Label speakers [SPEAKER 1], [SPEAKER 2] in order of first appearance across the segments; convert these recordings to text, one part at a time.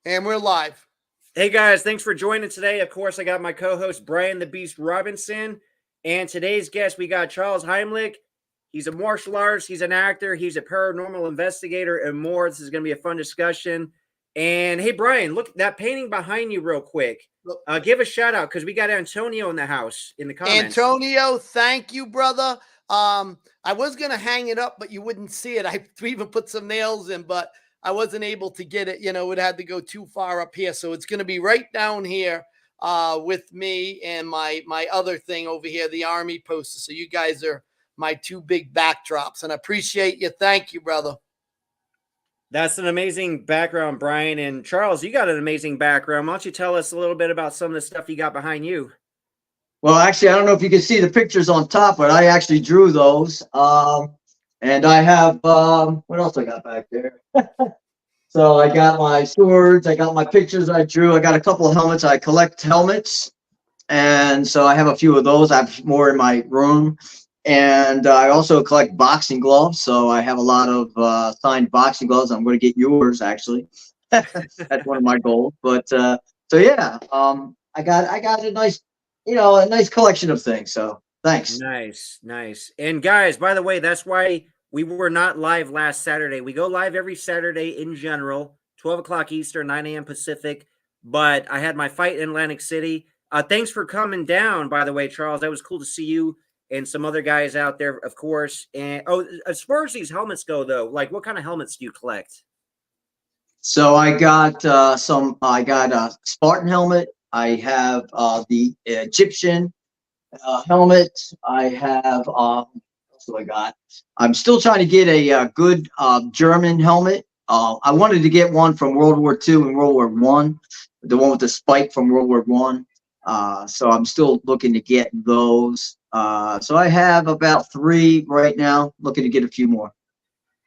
[SPEAKER 1] And we're live.
[SPEAKER 2] Hey guys, thanks for joining today. Of course, I got my co-host Brian the Beast Robinson, and today's guest we got Charles Heimlich. He's a martial artist, he's an actor, he's a paranormal investigator, and more. This is going to be a fun discussion. And hey, Brian, look that painting behind you, real quick. Give a shout out because we got Antonio in the house in the comments.
[SPEAKER 1] Antonio, thank you, brother. I was going to hang it up, but you wouldn't see it. I even put some nails in, but I wasn't able to get it. You know, it had to go too far up here. So it's going to be right down here with me and my other thing over here, the Army poster. So you guys are my two big backdrops, and I appreciate you. Thank you, brother.
[SPEAKER 2] That's an amazing background, Brian. And Charles, you got an amazing background. Why don't you tell us a little bit about some of the stuff you got behind you?
[SPEAKER 3] Well, actually, I don't know if you can see the pictures on top, but I actually drew those. And I have, what else I got back there? So I got my swords, I got my pictures I drew, I got a couple of helmets. I collect helmets. And so I have a few of those. I have more in my room. And I also collect boxing gloves. So I have a lot of signed boxing gloves. I'm going to get yours, actually. That's one of my goals. But so yeah, I got a nice, a nice collection of things. So thanks.
[SPEAKER 2] Nice. And guys, by the way, that's why we were not live last Saturday. We go live every Saturday in general, 12 o'clock Eastern, 9 a.m. Pacific. But I had my fight in Atlantic City. Thanks for coming down, by the way, Charles. That was cool to see you and some other guys out there, of course. And as far as these helmets go, though, like what kind of helmets do you collect?
[SPEAKER 3] So I got I got a Spartan helmet. I have the Egyptian helmet. I have, what else do I got? I'm still trying to get a good German helmet. I wanted to get one from World War II and World War I, the one with the spike from World War I. So I'm still looking to get those. So I have about 3 right now, looking to get a few more.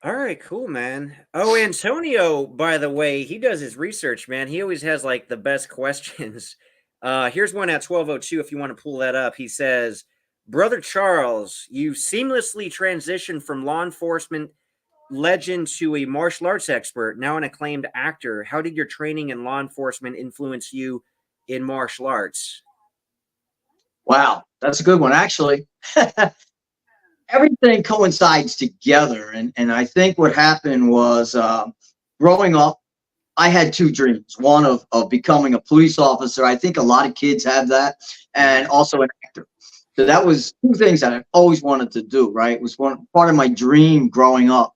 [SPEAKER 2] All right, cool, man. Oh, Antonio, by the way, he does his research, man. He always has like the best questions. Here's one at 12:02 if you want to pull that up. He says, Brother Charles, you seamlessly transitioned from law enforcement legend to a martial arts expert, now an acclaimed actor. How did your training in law enforcement influence you in martial arts?
[SPEAKER 3] Wow, that's a good one, actually. Everything coincides together. And I think what happened was growing up, I had 2 dreams. One of becoming a police officer. I think a lot of kids have that, and also an actor. So that was 2 things that I always wanted to do, right? It was one part of my dream growing up.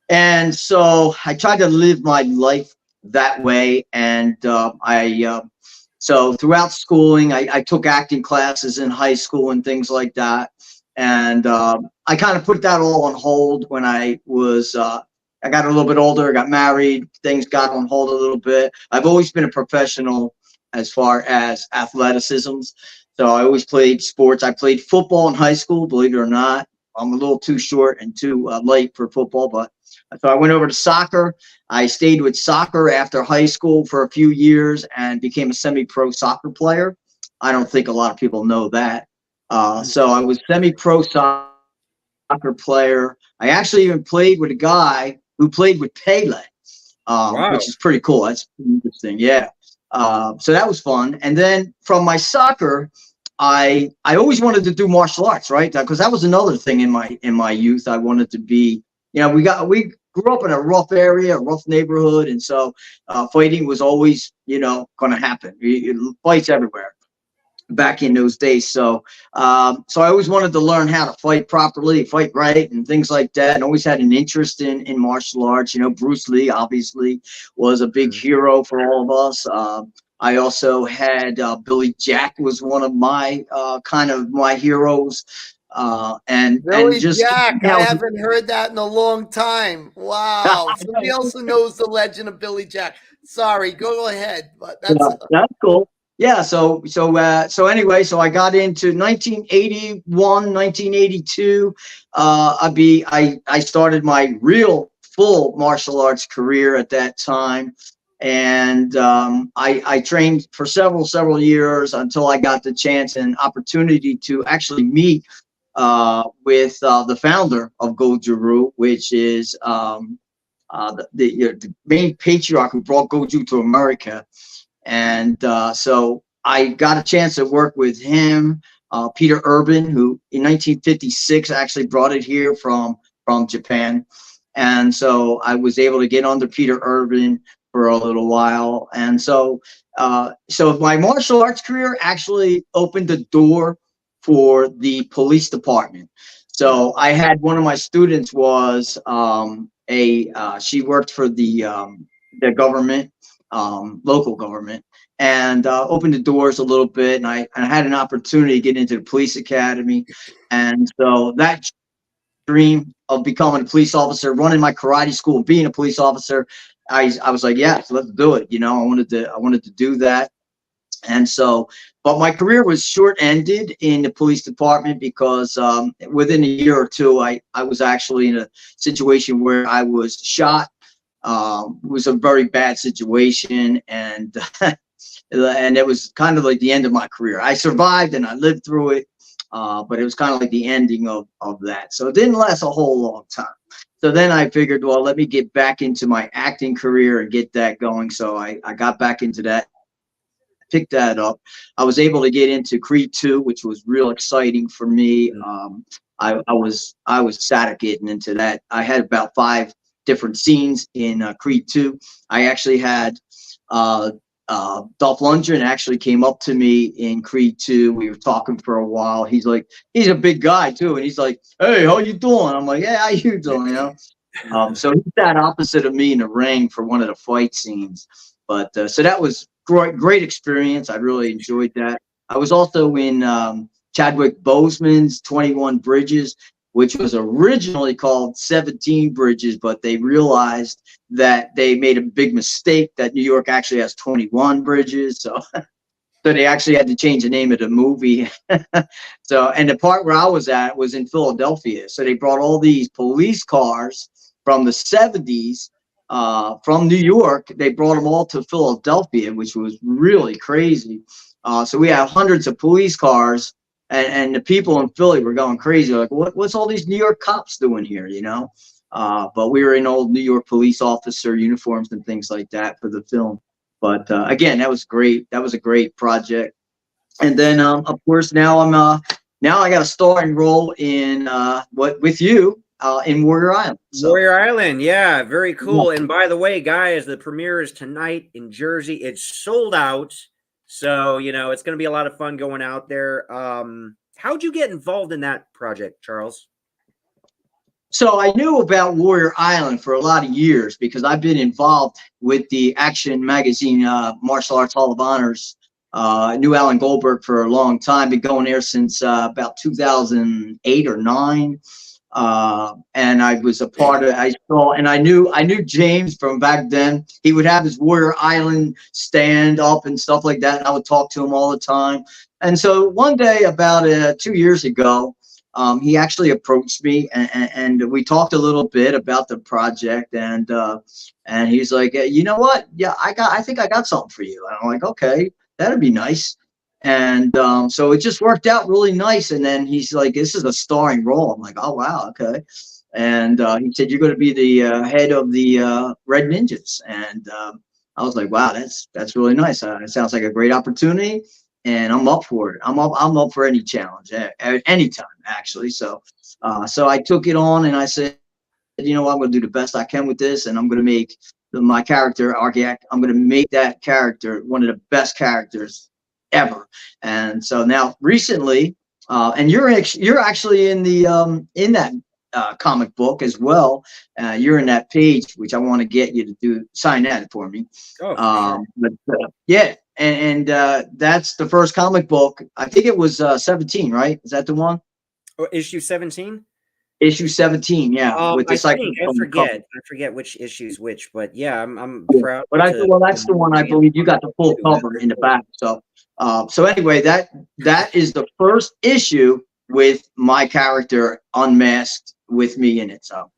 [SPEAKER 3] And so I tried to live my life that way. And so throughout schooling, I took acting classes in high school and things like that. And I kind of put that all on hold when I was I got a little bit older, I got married, things got on hold a little bit. I've always been a professional as far as athleticism. So I always played sports. I played football in high school, believe it or not. I'm a little too short and too light for football, but so I went over to soccer. I stayed with soccer after high school for a few years and became a semi-pro soccer player. I don't think a lot of people know that. So I was semi-pro soccer player. I actually even played with a guy who played with Pele,
[SPEAKER 2] Wow.
[SPEAKER 3] which is pretty cool. That's interesting. Yeah. So that was fun. And then from my soccer, I always wanted to do martial arts, right? Because that was another thing in my youth. I wanted to be, we grew up in a rough area, a rough neighborhood, and so fighting was always, going to happen. Fights everywhere back in those days. So so I always wanted to learn how to fight properly, fight right, and things like that, and always had an interest in martial arts. Bruce Lee obviously was a big hero for all of us. I also had Billy Jack was one of my kind of my heroes. And just
[SPEAKER 1] Jack, I haven't heard that in a long time. Wow. Somebody else who knows the legend of Billy Jack. Sorry, go ahead. But
[SPEAKER 3] that's cool. Yeah, so anyway, so I got into 1981, 1982. I started my real full martial arts career at that time, and I trained for several years until I got the chance and opportunity to actually meet with the founder of Goju-Ryu, which is the main patriarch who brought Goju to America. And so I got a chance to work with him, Peter Urban, who in 1956 actually brought it here from Japan. And so I was able to get under Peter Urban for a little while. And so my martial arts career actually opened the door for the police department. So I had one of my students was she worked for the government, local government, and opened the doors a little bit. And I had an opportunity to get into the police academy. And so that dream of becoming a police officer, running my karate school, being a police officer, I was like, yes, let's do it. I wanted to do that. And so, but my career was short-ended in the police department because within a year or two, I was actually in a situation where I was shot. It was a very bad situation, and and it was kind of like the end of my career. I survived and I lived through it, but it was kind of like the ending of that. So it didn't last a whole long time. So then I figured, well, let me get back into my acting career and get that going. So I got back into that, picked that up. I was able to get into Creed 2, which was real exciting for me. I was ecstatic getting into that. I had about 5 different scenes in Creed 2. I actually had Dolph Lundgren actually came up to me in Creed 2. We were talking for a while. He's a big guy too, and he's like, "Hey, how you doing?" I'm like, "Yeah, how you doing?" So he sat opposite of me in the ring for one of the fight scenes. But so that was great experience. I really enjoyed that. I was also in Chadwick Boseman's 21 Bridges, which was originally called 17 Bridges, but they realized that they made a big mistake that New York actually has 21 bridges. So they actually had to change the name of the movie. So, and the part where I was at was in Philadelphia. So they brought all these police cars from the 70s from New York. They brought them all to Philadelphia, which was really crazy. So we have hundreds of police cars. And the people in Philly were going crazy. Like, what's all these New York cops doing here, But we were in old New York police officer uniforms and things like that for the film. But again, that was great. That was a great project. And then, of course, now I got a starring role in with you in Warrior Island. So.
[SPEAKER 2] Warrior Island, yeah, very cool. And by the way, guys, the premiere is tonight in Jersey. It's sold out. So, it's going to be a lot of fun going out there. How'd you get involved in that project, Charles?
[SPEAKER 3] So I knew about Warrior Island for a lot of years because I've been involved with the Action Magazine Martial Arts Hall of Honors. Knew Alan Goldberg for a long time, been going there since about 2008 or 9. And I was a part of, I knew James from back then. He would have his Warrior Island stand up and stuff like that. And I would talk to him all the time. And so one day about 2 years ago, he actually approached me and we talked a little bit about the project. And he's like, you know what? Yeah, I think I got something for you. And I'm like, okay, that'd be nice. And so it just worked out really nice. And then he's like, this is a starring role. I'm like, oh, wow. Okay. And he said, you're going to be the head of the Red Ninjas. And I was like, wow, that's really nice. It sounds like a great opportunity. And I'm up for it. I'm up for any challenge at any time, actually. So I took it on and I said, you know what, I'm going to do the best I can with this. And I'm going to make my character, Argiak, I'm going to make that character one of the best characters ever. And so now recently, and you're actually in the in that comic book as well. You're in that page, which I want to get you to sign that for me.
[SPEAKER 2] Oh,
[SPEAKER 3] but yeah, and that's the first comic book. I think it was 17, right? Is that the one?
[SPEAKER 2] Oh, issue 17.
[SPEAKER 3] Issue 17, yeah. With the
[SPEAKER 2] I forget which issue's which, but yeah, I'm proud.
[SPEAKER 3] But that's the one I believe you got the full cover in the back. So anyway, that is the first issue with my character unmasked with me in it. So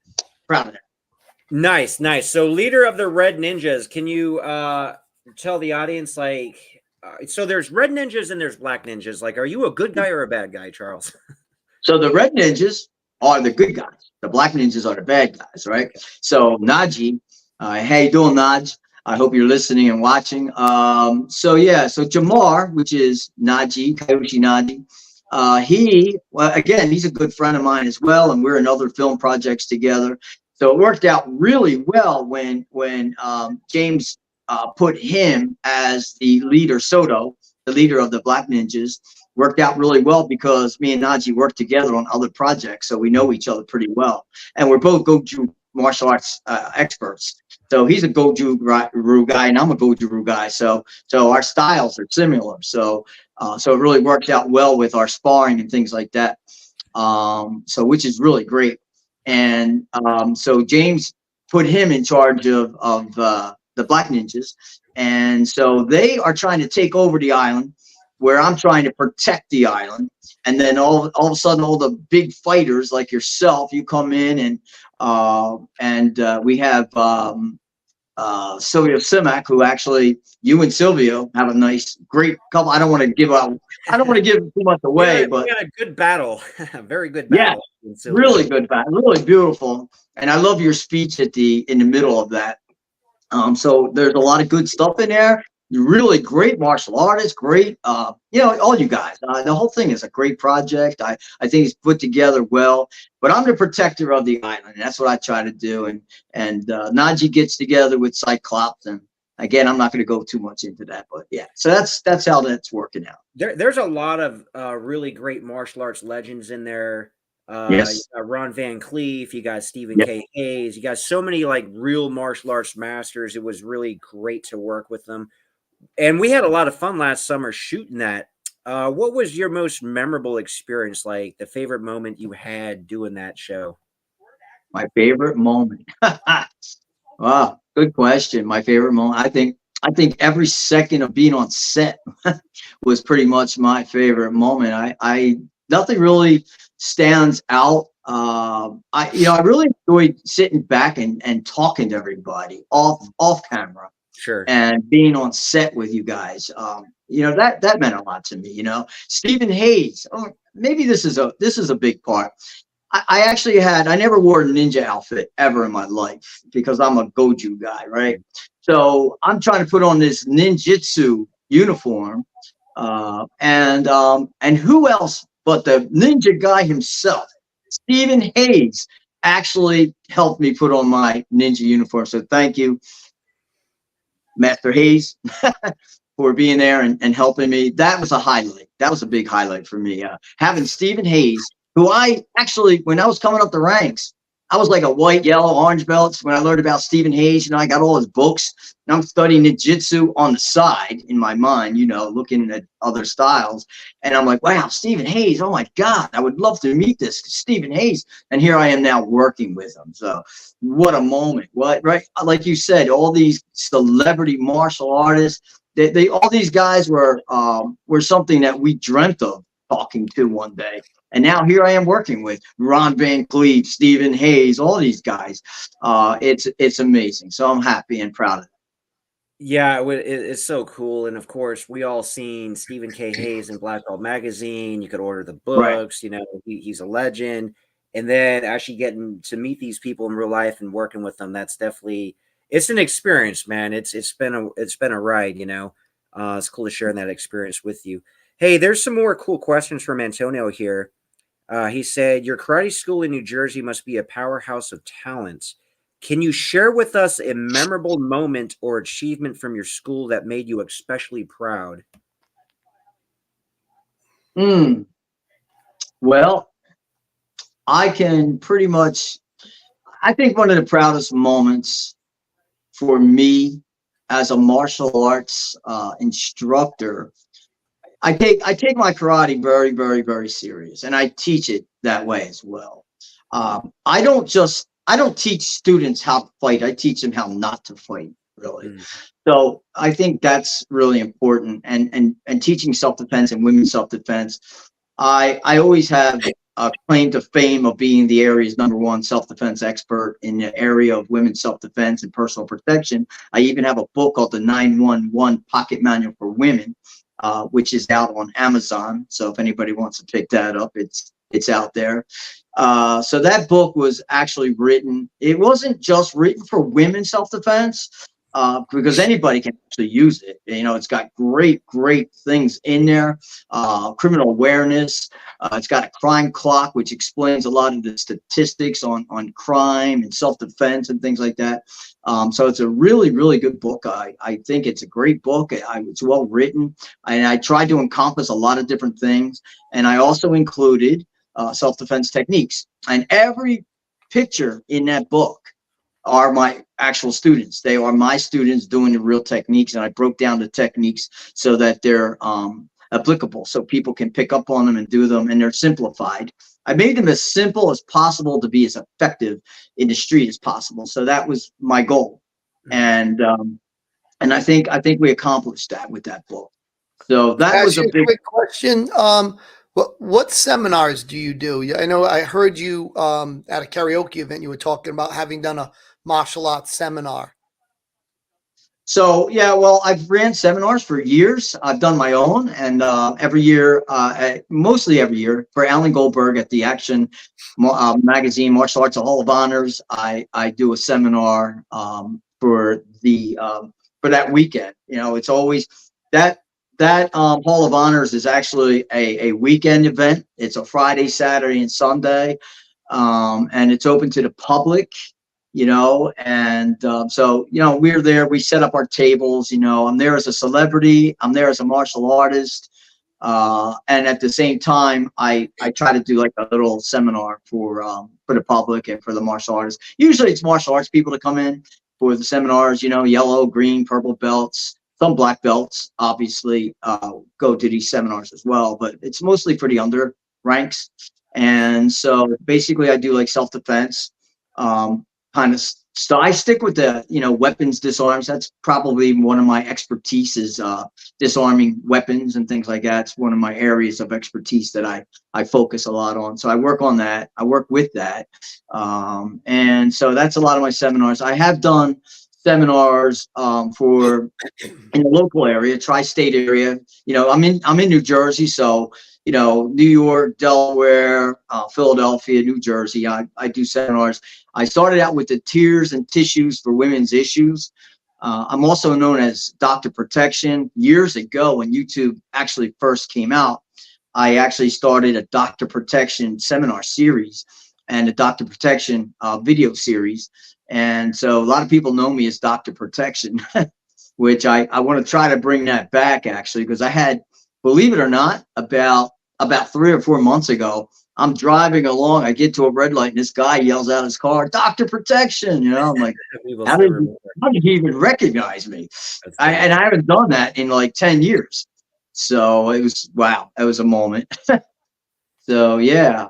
[SPEAKER 3] proud of that.
[SPEAKER 2] Nice. So leader of the Red Ninjas, can you tell the audience so there's Red Ninjas and there's Black Ninjas. Like, are you a good guy or a bad guy, Charles?
[SPEAKER 3] So the Red Ninjas are the good guys. The black ninjas are the bad guys, right? So Naji, how you doing, Naj? I hope you're listening and watching. So yeah, so Jamar, which is Naji, Kaiyoshi Naji, well, again, he's a good friend of mine as well, and we're in other film projects together. So it worked out really well when James put him as the leader, Soto, the leader of the Black Ninjas. Worked out really well because me and Naji worked together on other projects, so we know each other pretty well, and we're both Goju martial arts experts. So he's a Goju-Ryu guy, and I'm a Goju-Ryu guy. So our styles are similar. So it really works out well with our sparring and things like that. So which is really great. And so James put him in charge of the Black Ninjas, and so they are trying to take over the island, where I'm trying to protect the island. And then all of a sudden, all the big fighters like yourself, you come in, and we have Silvio Simac, who actually you and Silvio have a nice, great couple. I don't want to give too much away, but
[SPEAKER 2] we got a good battle, a very good
[SPEAKER 3] yeah,
[SPEAKER 2] battle.
[SPEAKER 3] really good battle, really beautiful. And I love your speech in the middle of that. So there's a lot of good stuff in there. You're really great martial artist, great, all you guys. The whole thing is a great project. I think it's put together well. But I'm the protector of the island. And that's what I try to do. And Naji gets together with Cyclops. And again, I'm not going to go too much into that. But yeah, so that's how that's working out.
[SPEAKER 2] There's a lot of really great martial arts legends in there.
[SPEAKER 3] Yes.
[SPEAKER 2] You got Ron Van Cleef, you got Stephen
[SPEAKER 3] Yep.
[SPEAKER 2] K. Hayes, you got so many like real martial arts masters. It was really great to work with them. And we had a lot of fun last summer shooting that. What was your most memorable experience, like the favorite moment you had doing that show?
[SPEAKER 3] My favorite moment. Wow, good question. My favorite moment. I think every second of being on set was pretty much my favorite moment. I nothing really stands out. I really enjoyed sitting back and talking to everybody off camera.
[SPEAKER 2] Sure.
[SPEAKER 3] And being on set with you guys. That meant a lot to me. Stephen Hayes. Oh, maybe this is a big part. I never wore a ninja outfit ever in my life because I'm a Goju guy, right? So I'm trying to put on this ninjutsu uniform, and who else but the ninja guy himself, Stephen Hayes, actually helped me put on my ninja uniform. So thank you, Master Hayes, for being there and helping me. That was a highlight. That was a big highlight for me. Having Stephen Hayes, who I actually, when I was coming up the ranks, I was like a white, yellow, orange belt. When I learned about Stephen Hayes, I got all his books. And I'm studying ninjutsu on the side in my mind, looking at other styles. And I'm like, wow, Stephen Hayes. Oh my God, I would love to meet this Stephen Hayes. And here I am now working with him. So what a moment. Right? Like you said, all these celebrity martial artists, they all these guys were something that we dreamt of talking to one day. And now here I am working with Ron Van Cleef, Stephen Hayes, all these guys. It's amazing. So I'm happy and proud of it.
[SPEAKER 2] Yeah, it's so cool. And of course, we all seen Stephen K. Hayes in Black Belt Magazine. You could order the books, right. He's a legend. And then actually getting to meet these people in real life and working with them, that's definitely, it's an experience, man. It's been a ride, It's cool to share that experience with you. Hey, there's some more cool questions from Antonio here. He said, your karate school in New Jersey must be a powerhouse of talents. Can you share with us a memorable moment or achievement from your school that made you especially proud?
[SPEAKER 3] Well, I can pretty much, I think one of the proudest moments for me as a martial arts instructor, I take my karate very, very, very serious, and I teach it that way as well. I don't teach students how to fight. I teach them how not to fight, really. So I think that's really important. And teaching self-defense and women's self-defense, I always have a claim to fame of being the area's #1 self-defense expert in the area of women's self-defense and personal protection. I even have a book called the 911 Pocket Manual for Women, which is out on Amazon. So if anybody wants to pick that up, it's out there. So that book was actually written. It wasn't just written for women's self-defense, because anybody can actually use it. It's got great things in there. Criminal awareness. It's got a crime clock, which explains a lot of the statistics on crime and self-defense and things like that. So it's a really good book. I think it's a great book. It's well written, and I tried to encompass a lot of different things. And I also included self-defense techniques. And every picture in that book are my actual students. They are my students doing the real techniques. And I broke down the techniques so that they're applicable, so people can pick up on them and do them. And they're simplified. I made them as simple as possible to be as effective in the street as possible. So that was my goal. And I think we accomplished that with that book. So that was a big
[SPEAKER 1] quick question. What seminars do you do? I know I heard you at a karaoke event. You were talking about having done a martial arts seminar.
[SPEAKER 3] So yeah, well, I've ran seminars for years. I've done my own, and every year, mostly every year, for Alan Goldberg at the Action magazine, Martial Arts Hall of Honors, I do a seminar for that weekend. It's always that Hall of Honors is actually a weekend event. It's a Friday, Saturday, and Sunday, and it's open to the public. And so we're there. We set up our tables. I'm there as a celebrity. I'm there as a martial artist, and at the same time, I try to do like a little seminar for the public and for the martial artists. Usually, it's martial arts people to come in for the seminars. Yellow, green, purple belts. Some black belts obviously go to these seminars as well, but it's mostly for the under ranks. And so basically I do like self-defense kind of stuff. I stick with the, weapons disarms. That's probably one of my expertise is disarming weapons and things like that. It's one of my areas of expertise that I focus a lot on. So I work on that. I work with that. And so that's a lot of my seminars. I have done seminars for in the local area, tri-state area. I'm in New Jersey, so New York, Delaware, Philadelphia, New Jersey. I do seminars. I started out with the tears and tissues for women's issues. I'm also known as Dr. Protection. Years ago, when YouTube actually first came out, I actually started a Dr. Protection seminar series and a Dr. Protection video series. And so a lot of people know me as Dr. Protection, which I want to try to bring that back actually, because I had, believe it or not, about 3 or 4 months ago, I'm driving along, I get to a red light and this guy yells out his car, Dr. Protection. I'm like, how did he even recognize me? And I haven't done that in like 10 years. So it was, wow, that was a moment. So yeah.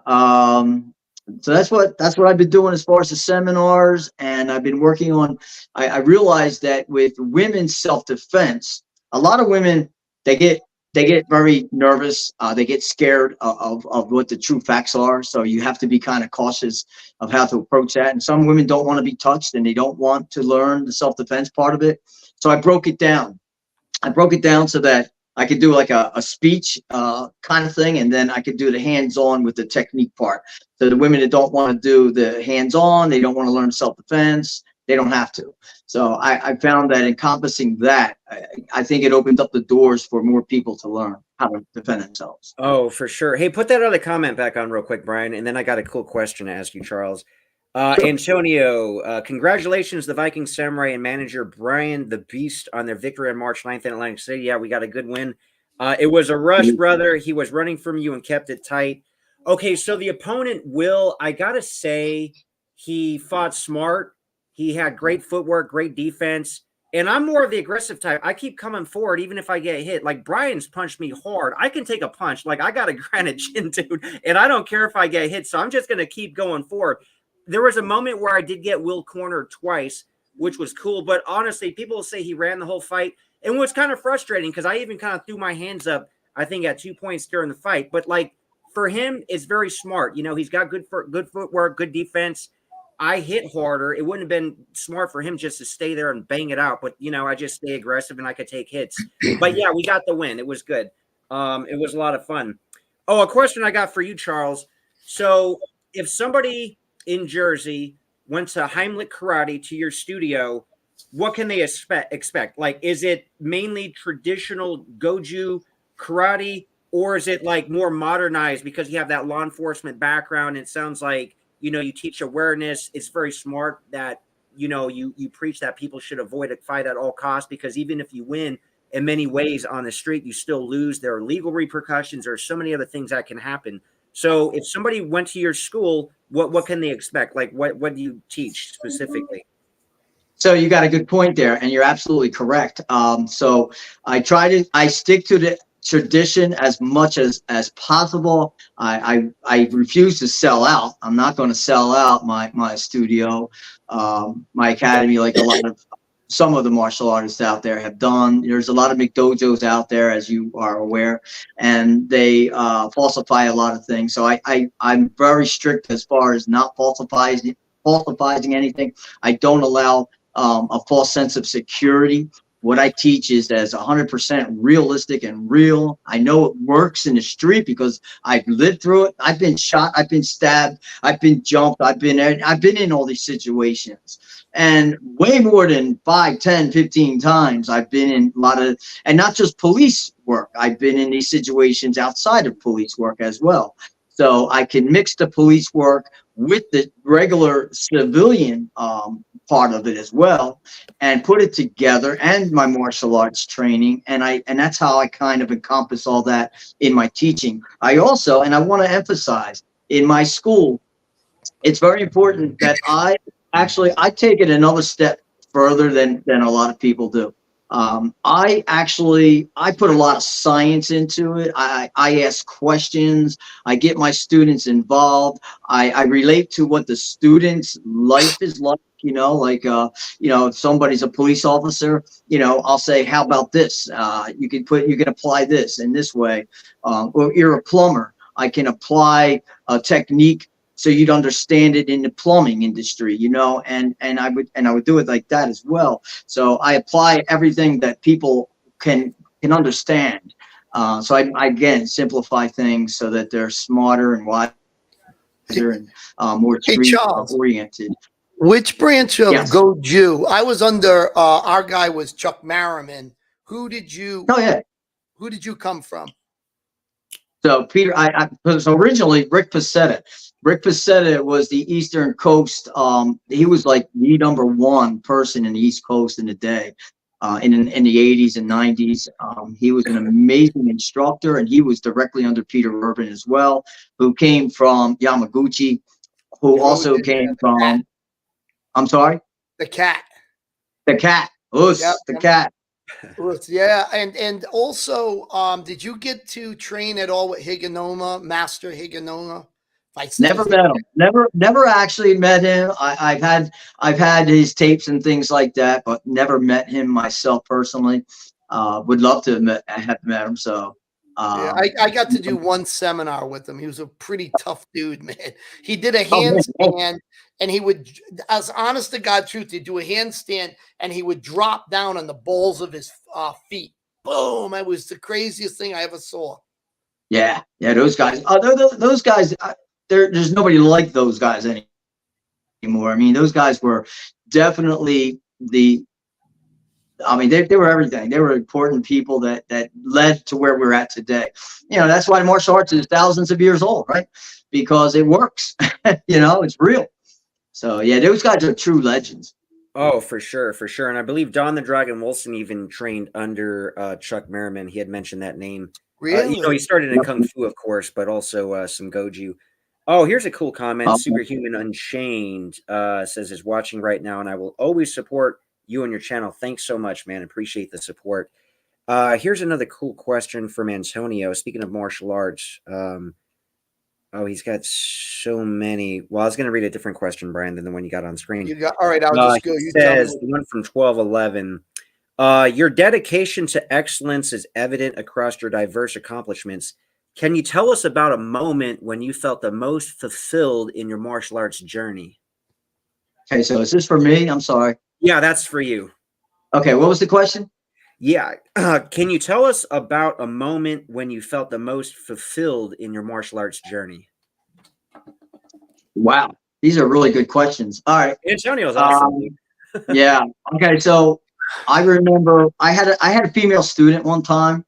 [SPEAKER 3] So that's what I've been doing as far as the seminars, and I've been working on. I realized that with women's self-defense, a lot of women they get very nervous. They get scared of what the true facts are. So you have to be kind of cautious of how to approach that. And some women don't want to be touched, and they don't want to learn the self-defense part of it. So I broke it down. So that I could do like a speech kind of thing, and then I could do the hands-on with the technique part. So the women that don't want to do the hands-on, they don't want to learn self-defense, they don't have to. So I found that encompassing that, I think it opened up the doors for more people to learn how to defend themselves.
[SPEAKER 2] Oh, for sure. Hey, put that other comment back on real quick, Brian, and then I got a cool question to ask you, Charles. Antonio, congratulations, the Viking Samurai and manager Brian the Beast on their victory on March 9th in Atlantic City. Yeah, we got a good win. It was a rush, brother. He was running from you and kept it tight. Okay, so the opponent, Will, I got to say, he fought smart. He had great footwork, great defense. And I'm more of the aggressive type. I keep coming forward even if I get hit. Like, Brian's punched me hard. I can take a punch. Like, I got a granite chin, dude. And I don't care if I get hit. So I'm just going to keep going forward. There was a moment where I did get Will cornered twice, which was cool. But honestly, people say he ran the whole fight. And what's kind of frustrating, because I even kind of threw my hands up, I think, at 2 points during the fight. But, like, for him, it's very smart. He's got good footwork, good defense. I hit harder. It wouldn't have been smart for him just to stay there and bang it out. But, I just stay aggressive and I could take hits. But, yeah, we got the win. It was good. It was a lot of fun. Oh, a question I got for you, Charles. So if somebody in Jersey went to Heimlich Karate to your studio, what can they expect? Like, is it mainly traditional Goju karate, or is it like more modernized because you have that law enforcement background? It sounds like, you know, you teach awareness. It's very smart that, you know, you preach that people should avoid a fight at all costs, because even if you win in many ways on the street, you still lose. There are legal repercussions. There are so many other things that can happen. So if somebody went to your school, what can they expect? Like, what do you teach specifically?
[SPEAKER 3] So you got a good point there, and you're absolutely correct. So I stick to the tradition as much as possible. I refuse to sell out. I'm not going to sell out my studio, my academy, like some of the martial artists out there have done. There's a lot of McDojos out there, as you are aware, and they falsify a lot of things. So I'm very strict as far as not falsifying anything. I don't allow a false sense of security. What I teach is as 100% realistic and real. I know it works in the street because I've lived through it. I've been shot, I've been stabbed, I've been jumped, I've been in all these situations. And way more than 5, 10, 15 times I've been in a lot of, and not just police work. I've been in these situations outside of police work as well. So I can mix the police work with the regular civilian part of it as well, and put it together, and my martial arts training, and that's how I kind of encompass all that in my teaching. I also, and I want to emphasize, in my school, it's very important that I take it another step further than a lot of people do. I put a lot of science into it. I ask questions. I get my students involved. I relate to what the students' life is like. You know, like, if somebody's a police officer, I'll say, how about this? You can apply this in this way. Or you're a plumber. I can apply a technique so you'd understand it in the plumbing industry, and I would do it like that as well. So I apply everything that people can understand. So I again simplify things so that they're smarter and wiser and more street oriented.
[SPEAKER 1] Which branch of
[SPEAKER 3] Yes.
[SPEAKER 1] Goju? I was under our guy was Chuck Merriman. Who did you come from?
[SPEAKER 3] So Peter, so originally Rick Pasetta. Rick Pasetta was the Eastern Coast. He was like the number one person in the East Coast in the day, in the 80s and 90s. He was an amazing instructor, and he was directly under Peter Urban as well, who came from Yamaguchi, who also came from. I'm sorry?
[SPEAKER 1] The cat.
[SPEAKER 3] The cat. The cat.
[SPEAKER 1] Yeah, and also, did you get to train at all with Higanoma, Master Higanoma?
[SPEAKER 3] Never met him. Never actually met him. I've had his tapes and things like that, but never met him myself personally. Would love to have met him. So
[SPEAKER 1] yeah, I got to do one seminar with him. He was a pretty tough dude, man. He did a handstand, and he would, as honest to God truth, he'd do a handstand, and he would drop down on the balls of his feet. Boom! It was the craziest thing I ever saw.
[SPEAKER 3] Yeah, those guys. Those guys. There's nobody like those guys anymore. I mean, those guys were definitely they were everything. They were important people that led to where we're at today. That's why martial arts is thousands of years old, right? Because it works. It's real. So yeah, those guys are true legends.
[SPEAKER 2] Oh, for sure. And I believe Don the Dragon Wilson even trained under Chuck Merriman. He had mentioned that name.
[SPEAKER 1] Really?
[SPEAKER 2] He started in Kung Fu, of course, but also some Goju. Oh, here's a cool comment. Superhuman Unchained says is watching right now, and I will always support you and your channel. Thanks so much, man. Appreciate the support. Here's another cool question from Antonio. Speaking of martial arts, he's got so many. Well, I was going to read a different question, Brandon, than when you got on screen.
[SPEAKER 1] All right, I'll just go.
[SPEAKER 2] You says the one from 1211. Your dedication to excellence is evident across your diverse accomplishments. Can you tell us about a moment when you felt the most fulfilled in your martial arts journey?
[SPEAKER 3] Okay, so is this for me? I'm sorry.
[SPEAKER 2] Yeah, that's for you.
[SPEAKER 3] Okay, what was the question?
[SPEAKER 2] Yeah. Can you tell us about a moment when you felt the most fulfilled in your martial arts journey?
[SPEAKER 3] Wow. These are really good questions. All right.
[SPEAKER 2] Antonio's awesome.
[SPEAKER 3] Yeah. Okay. So I remember I had a female student one time,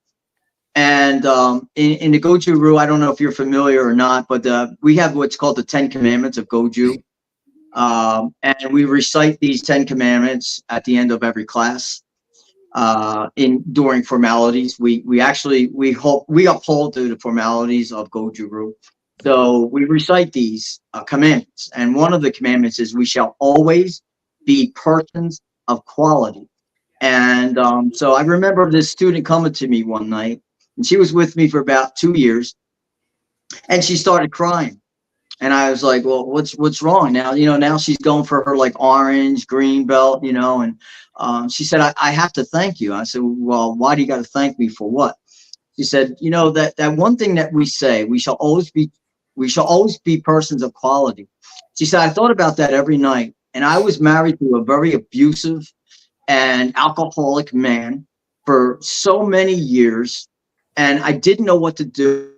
[SPEAKER 3] and in the Goju-Ryu, I don't know if you're familiar or not, but we have what's called the 10 Commandments of Goju, and we recite these 10 Commandments at the end of every class. In during formalities, we actually we uphold to the formalities of Goju-Ryu. So we recite these commandments, and one of the commandments is we shall always be persons of quality. And so I remember this student coming to me one night, and she was with me for about 2 years, and she started crying. And I was like, well, what's wrong now? Now she's going for her like orange, green belt, and she said, I have to thank you. I said, well, why do you got to thank me for what? She said, that one thing that we say, we shall always be persons of quality. She said, I thought about that every night. And I was married to a very abusive and alcoholic man for so many years. And I didn't know what to do.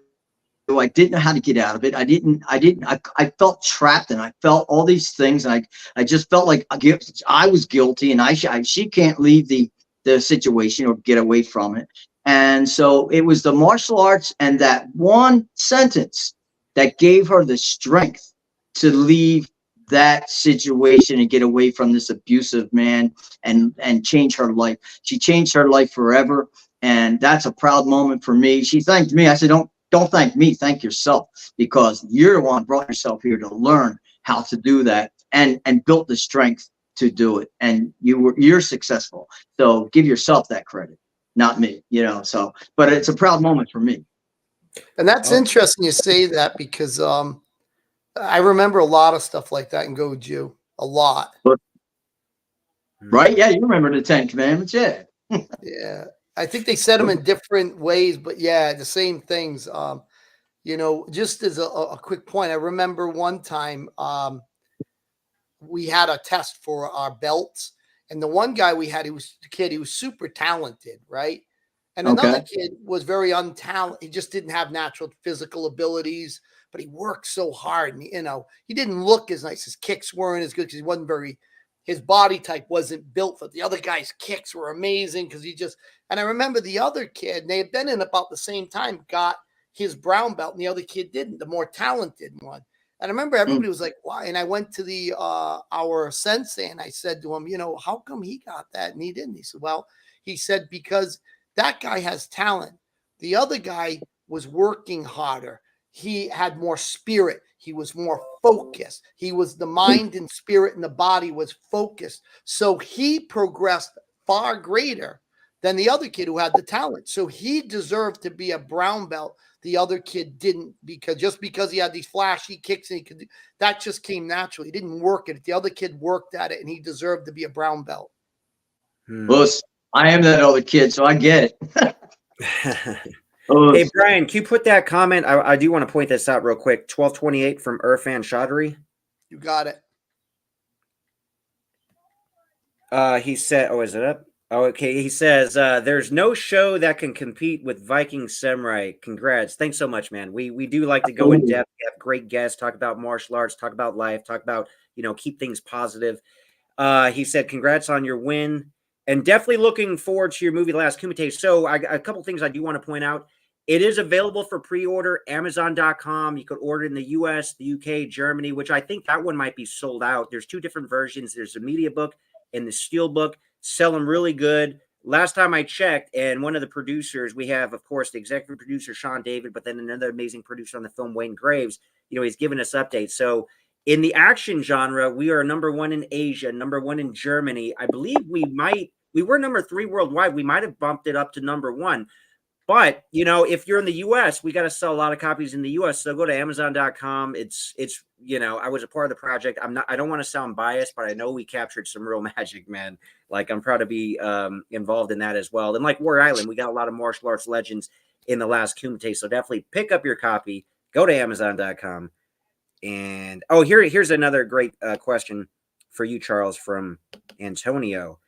[SPEAKER 3] I didn't know how to get out of it. I felt trapped, and I felt all these things. And I just felt like I was guilty, and she can't leave the situation or get away from it. And so it was the martial arts and that one sentence that gave her the strength to leave that situation and get away from this abusive man and change her life. She changed her life forever. And that's a proud moment for me. She thanked me. I said, don't thank me, thank yourself, because you're the one who brought yourself here to learn how to do that and built the strength to do it. And you're successful. So give yourself that credit, not me, so, but it's a proud moment for me.
[SPEAKER 1] And that's interesting you say that, because I remember a lot of stuff like that in Goju, a lot.
[SPEAKER 3] Right? Yeah, you remember the 10 Commandments, yeah.
[SPEAKER 1] Yeah. I think they said them in different ways, but yeah, the same things. Just as a quick point, I remember one time we had a test for our belts, and the one guy we had, he was super talented, right? And another kid was very untalented. He just didn't have natural physical abilities, but he worked so hard. And, he didn't look as nice. His kicks weren't as good because he wasn't his body type wasn't built for. The other guy's kicks were amazing because and I remember the other kid, and they had been in about the same time, got his brown belt, and the other kid didn't, the more talented one. And I remember everybody was like, why? And I went to our sensei, and I said to him, how come he got that and he didn't? He said, well, because that guy has talent. The other guy was working harder. He had more spirit. He was more focused. The mind and spirit and the body was focused. So he progressed far greater than the other kid who had the talent. So he deserved to be a brown belt. The other kid didn't, because he had these flashy kicks and that just came naturally. He didn't work at it. The other kid worked at it, and he deserved to be a brown belt.
[SPEAKER 3] Well, I am that other kid, so I get it.
[SPEAKER 2] Hey, Brian, can you put that comment? I do want to point this out real quick. 1228 from Irfan Chaudhry.
[SPEAKER 1] You got it.
[SPEAKER 2] He said, is it up? Oh, okay. He says, there's no show that can compete with Viking Samurai. Congrats. Thanks so much, man. We do like to go in depth, have great guests, talk about martial arts, talk about life, talk about, keep things positive. He said, congrats on your win, and definitely looking forward to your movie, Last Kumite. So a couple things I do want to point out. It is available for pre-order, Amazon.com. You could order it in the US, the UK, Germany, which I think that one might be sold out. There's two different versions. There's a media book and the steel book. Sell them really good. Last time I checked, and one of the producers, we have, of course, the executive producer, Sean David, but then another amazing producer on the film, Wayne Graves, he's given us updates. So in the action genre, we are number one in Asia, number one in Germany. I believe we were number 3 worldwide. We might have bumped it up to number 1. But, if you're in the U.S., we got to sell a lot of copies in the U.S. So go to Amazon.com. It's I was a part of the project. I don't want to sound biased, but I know we captured some real magic, man. Like, I'm proud to be involved in that as well. And like Warrior Island, we got a lot of martial arts legends in the Last Kumite. So definitely pick up your copy. Go to Amazon.com. And, here's another great question for you, Charles, from Antonio.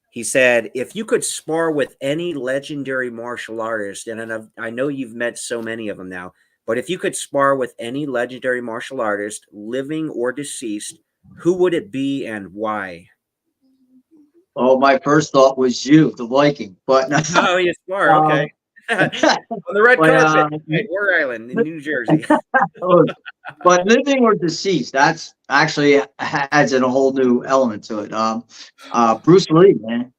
[SPEAKER 2] He said, if you could spar with any legendary martial artist, and I know you've met so many of them now, but if you could spar with any legendary martial artist, living or deceased, who would it be and why?
[SPEAKER 3] Oh, my first thought was you, the Viking, but
[SPEAKER 2] Oh, you spar. Okay.
[SPEAKER 3] um,
[SPEAKER 2] On the red
[SPEAKER 3] but
[SPEAKER 2] carpet, right, War Island in New Jersey.
[SPEAKER 3] but living or deceased, that's actually adds in a whole new element to it. Bruce Lee, man.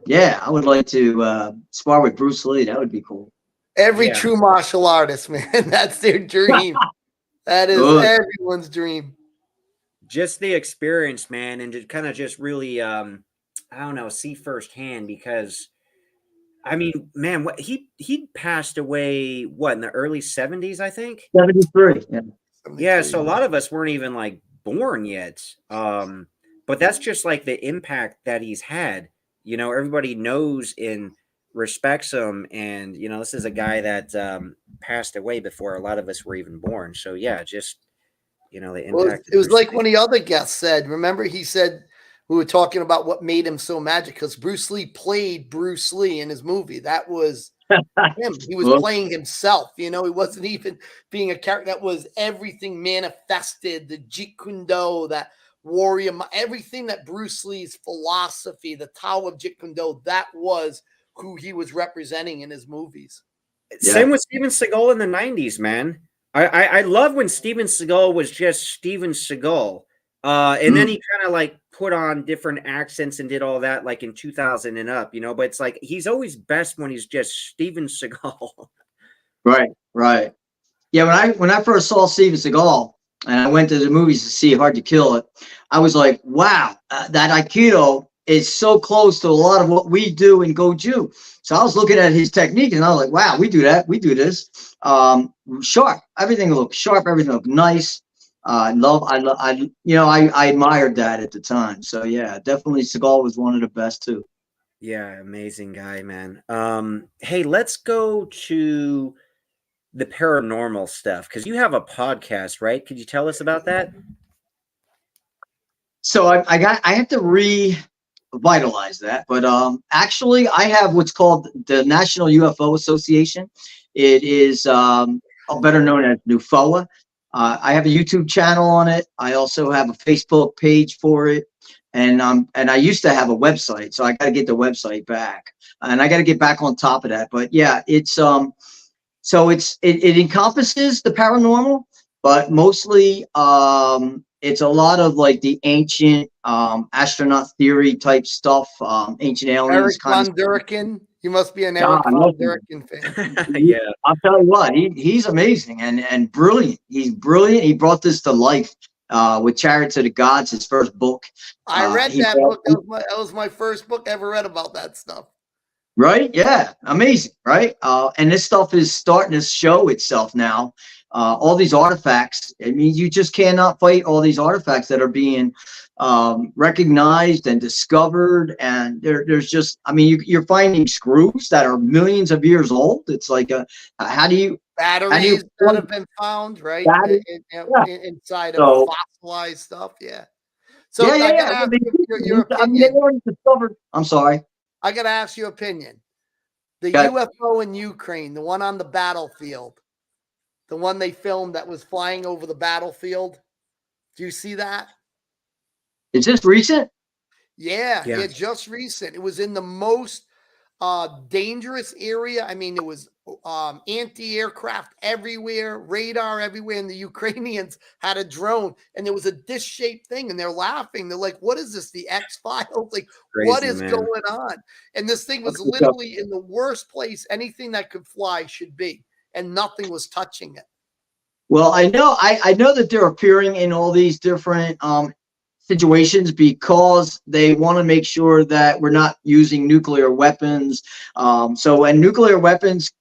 [SPEAKER 3] Yeah, I would like to spar with Bruce Lee. That would be cool.
[SPEAKER 1] Every
[SPEAKER 2] Yeah.
[SPEAKER 1] true martial artist, man, that's their dream. That is
[SPEAKER 3] Good.
[SPEAKER 1] everyone's dream.
[SPEAKER 2] Just the experience, man, and to kind of just really, I don't know, see firsthand because. I mean, man, what he passed away what in the early 70s, I think.
[SPEAKER 3] 73. Yeah.
[SPEAKER 2] Yeah, so a lot of us weren't even like born yet. But that's just like the impact that he's had. You know, everybody knows and respects him, and you know, this is a guy that passed away before a lot of us were even born. So yeah, just you know, the
[SPEAKER 1] Well,
[SPEAKER 2] impact.
[SPEAKER 1] it was like one of the other guests said. Remember, he said we were talking about what made him so magic because Bruce Lee played Bruce Lee in his movie. That was him. He was
[SPEAKER 3] Well,
[SPEAKER 1] playing himself. You know, he wasn't even being a character. That was everything manifested. The Jeet Kune Do, that warrior, everything that Bruce Lee's philosophy, the Tao of Jeet Kune Do, that was who he was representing in his movies.
[SPEAKER 2] Same with Steven Seagal in the 90s, man. I love when Steven Seagal was just Steven Seagal. And then he kind of like put on different accents and did all that like in 2000 and up, you know, but it's like he's always best when he's just Steven Seagal.
[SPEAKER 3] Right. Yeah, when I first saw Steven Seagal and I went to the movies to see Hard to Kill It, I was like, wow, that Aikido is so close to a lot of what we do in Goju. So I was looking at his technique and I was like, wow, we do that. We do this. Sharp. Everything looked sharp. Everything looked nice. I admired that at the time. So yeah, definitely Seagal was one of the best too.
[SPEAKER 2] Yeah, amazing guy, man. Hey, let's go to the paranormal stuff because you have a podcast, right? Could you tell us about that?
[SPEAKER 3] So I have to revitalize that, but actually I have what's called the National UFO Association. It is better known as NUFOA. I have a YouTube channel on it. I also have a Facebook page for it, and I used to have a website, so I got to get the website back, and I got to get back on top of that. But yeah, it's so it encompasses the paranormal, but mostly it's a lot of like the ancient astronaut theory type stuff, ancient aliens.
[SPEAKER 1] Eric
[SPEAKER 3] kind
[SPEAKER 1] Von Duriken. You must be an
[SPEAKER 3] Yeah,
[SPEAKER 1] Eric
[SPEAKER 3] I
[SPEAKER 1] Von
[SPEAKER 3] love him.
[SPEAKER 1] Duriken fan.
[SPEAKER 2] Yeah.
[SPEAKER 3] I'll tell you what, he's amazing and brilliant. He's brilliant. He brought this to life with Chariots of the Gods, his first book.
[SPEAKER 1] I read
[SPEAKER 3] he
[SPEAKER 1] that
[SPEAKER 3] brought-
[SPEAKER 1] book. That was my first book I ever read about that stuff.
[SPEAKER 3] Right? Yeah, amazing, right? And this stuff is starting to show itself now. All these artifacts. I mean, you just cannot fight all these artifacts that are being recognized and discovered. And there's just, I mean, you're finding screws that are millions of years old. It's like, how do you
[SPEAKER 1] Batteries that have been found, right? Inside of fossilized stuff. Yeah. So I gotta ask your opinion.
[SPEAKER 3] I'm sorry.
[SPEAKER 1] I gotta ask your opinion. The UFO in Ukraine, the one on the battlefield, the one they filmed that was flying over the battlefield. Do you see that?
[SPEAKER 3] Is this recent?
[SPEAKER 1] Yeah, just recent. It was in the most dangerous area. I mean, it was anti-aircraft everywhere, radar everywhere, and the Ukrainians had a drone, and there was a disc-shaped thing, and they're laughing. They're like, "What is this? The X-Files? Like, what is going on?" And this thing was literally in the worst place anything that could fly should be, and nothing was touching it.
[SPEAKER 3] Well, I know that they're appearing in all these different situations because they want to make sure that we're not using nuclear weapons. When nuclear weapons,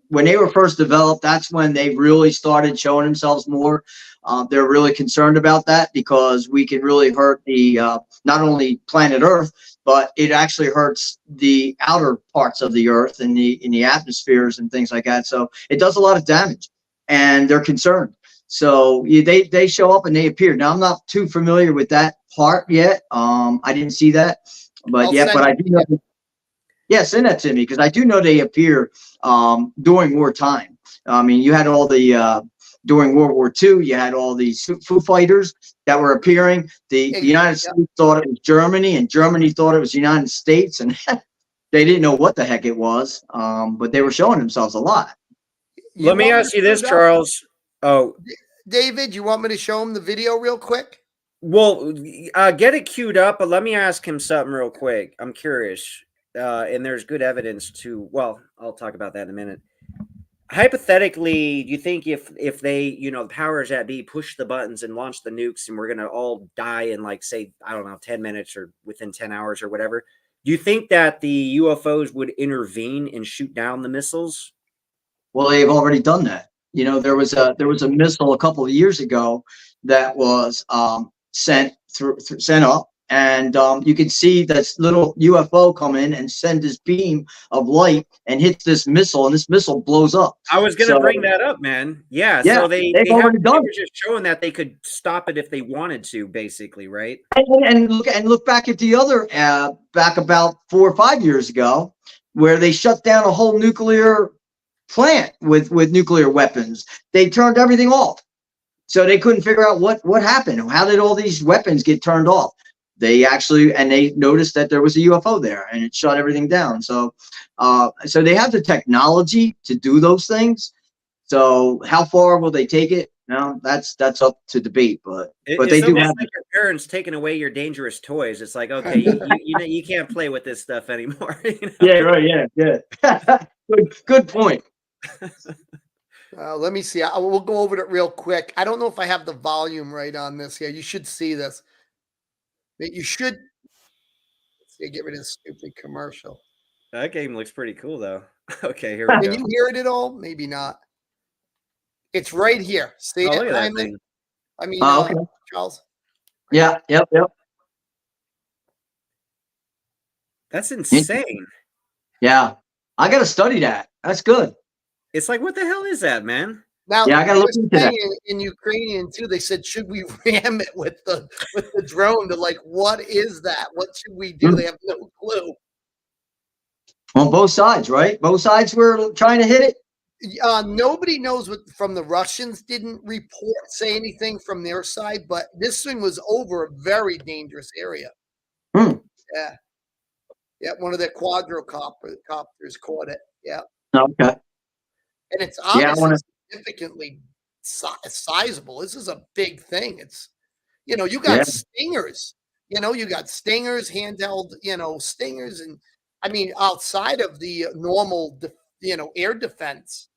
[SPEAKER 3] when they were first developed, that's when they really started showing themselves more. They're really concerned about that because we can really hurt the not only planet Earth, but it actually hurts the outer parts of the Earth and in the atmospheres and things like that. So it does a lot of damage, and they're concerned. So they show up and they appear. Now I'm not too familiar with that part yet. I didn't see that, but I do know. Yeah, send that to me because I do know they appear during wartime. I mean, you had all the during World War II, you had all these Foo Fighters that were appearing. The United States thought it was Germany, and Germany thought it was the United States, and they didn't know what the heck it was. But they were showing themselves a lot.
[SPEAKER 2] Let me ask you this, Charles. Oh,
[SPEAKER 1] David, you want me to show him the video real quick?
[SPEAKER 2] well, get it queued up, but let me ask him something real quick. I'm curious, and there's good evidence to. Well, I'll talk about that in a minute. Hypothetically, do you think if they, the powers that be, push the buttons and launch the nukes, and we're gonna all die in, like, say, I don't know, 10 minutes or within 10 hours or whatever, do you think that the UFOs would intervene and shoot down the missiles?
[SPEAKER 3] Well, they've already done that. There was a missile a couple of years ago that was sent up, and you can see this little UFO come in and send this beam of light and hits this missile, and this missile blows up.
[SPEAKER 2] I was going to bring that up, man. Yeah.
[SPEAKER 3] Yeah,
[SPEAKER 2] So they were just showing that they could stop it if they wanted to, basically, right?
[SPEAKER 3] And look back at the other back about 4 or 5 years ago, where they shut down a whole nuclear plant with nuclear weapons. They turned everything off, so they couldn't figure out what happened. How did all these weapons get turned off? They noticed that there was a UFO there, and it shut everything down. So they have the technology to do those things. So how far will they take it? No, that's up to debate. But they do have,
[SPEAKER 2] like your parents taking away your dangerous toys. It's like, okay, you can't play with this stuff anymore.
[SPEAKER 3] Yeah, right. Yeah. Good point.
[SPEAKER 1] Let me see. We'll go over it real quick. I don't know if I have the volume right on this here. You should see this. You should. Let's see, get rid of this stupid commercial.
[SPEAKER 2] That game looks pretty cool, though. Okay, here we go.
[SPEAKER 1] Can you hear it at all? Maybe not. It's right here. See
[SPEAKER 2] look
[SPEAKER 1] it,
[SPEAKER 2] at that
[SPEAKER 1] Hyman?
[SPEAKER 2] thing.
[SPEAKER 1] I mean,
[SPEAKER 3] okay.
[SPEAKER 1] Charles.
[SPEAKER 3] Yeah. Yep.
[SPEAKER 2] That's insane.
[SPEAKER 3] Yeah, I got to study that. That's good.
[SPEAKER 2] It's like, what the hell is that, man?
[SPEAKER 1] Now,
[SPEAKER 3] yeah, I got to look into that.
[SPEAKER 1] In Ukrainian too, they said, should we ram it with the drone? They're like, what is that? What should we do? They have no clue.
[SPEAKER 3] On both sides, right? Both sides were trying to hit it.
[SPEAKER 1] Nobody knows what from the Russians didn't say anything from their side, but this thing was over a very dangerous area. Yeah. Yeah, one of their quadrocopters caught it. Yeah.
[SPEAKER 3] Okay.
[SPEAKER 1] And it's obviously significantly sizable. This is a big thing. It's, you got stingers. You got stingers, handheld, stingers, and I mean outside of the normal, air defense.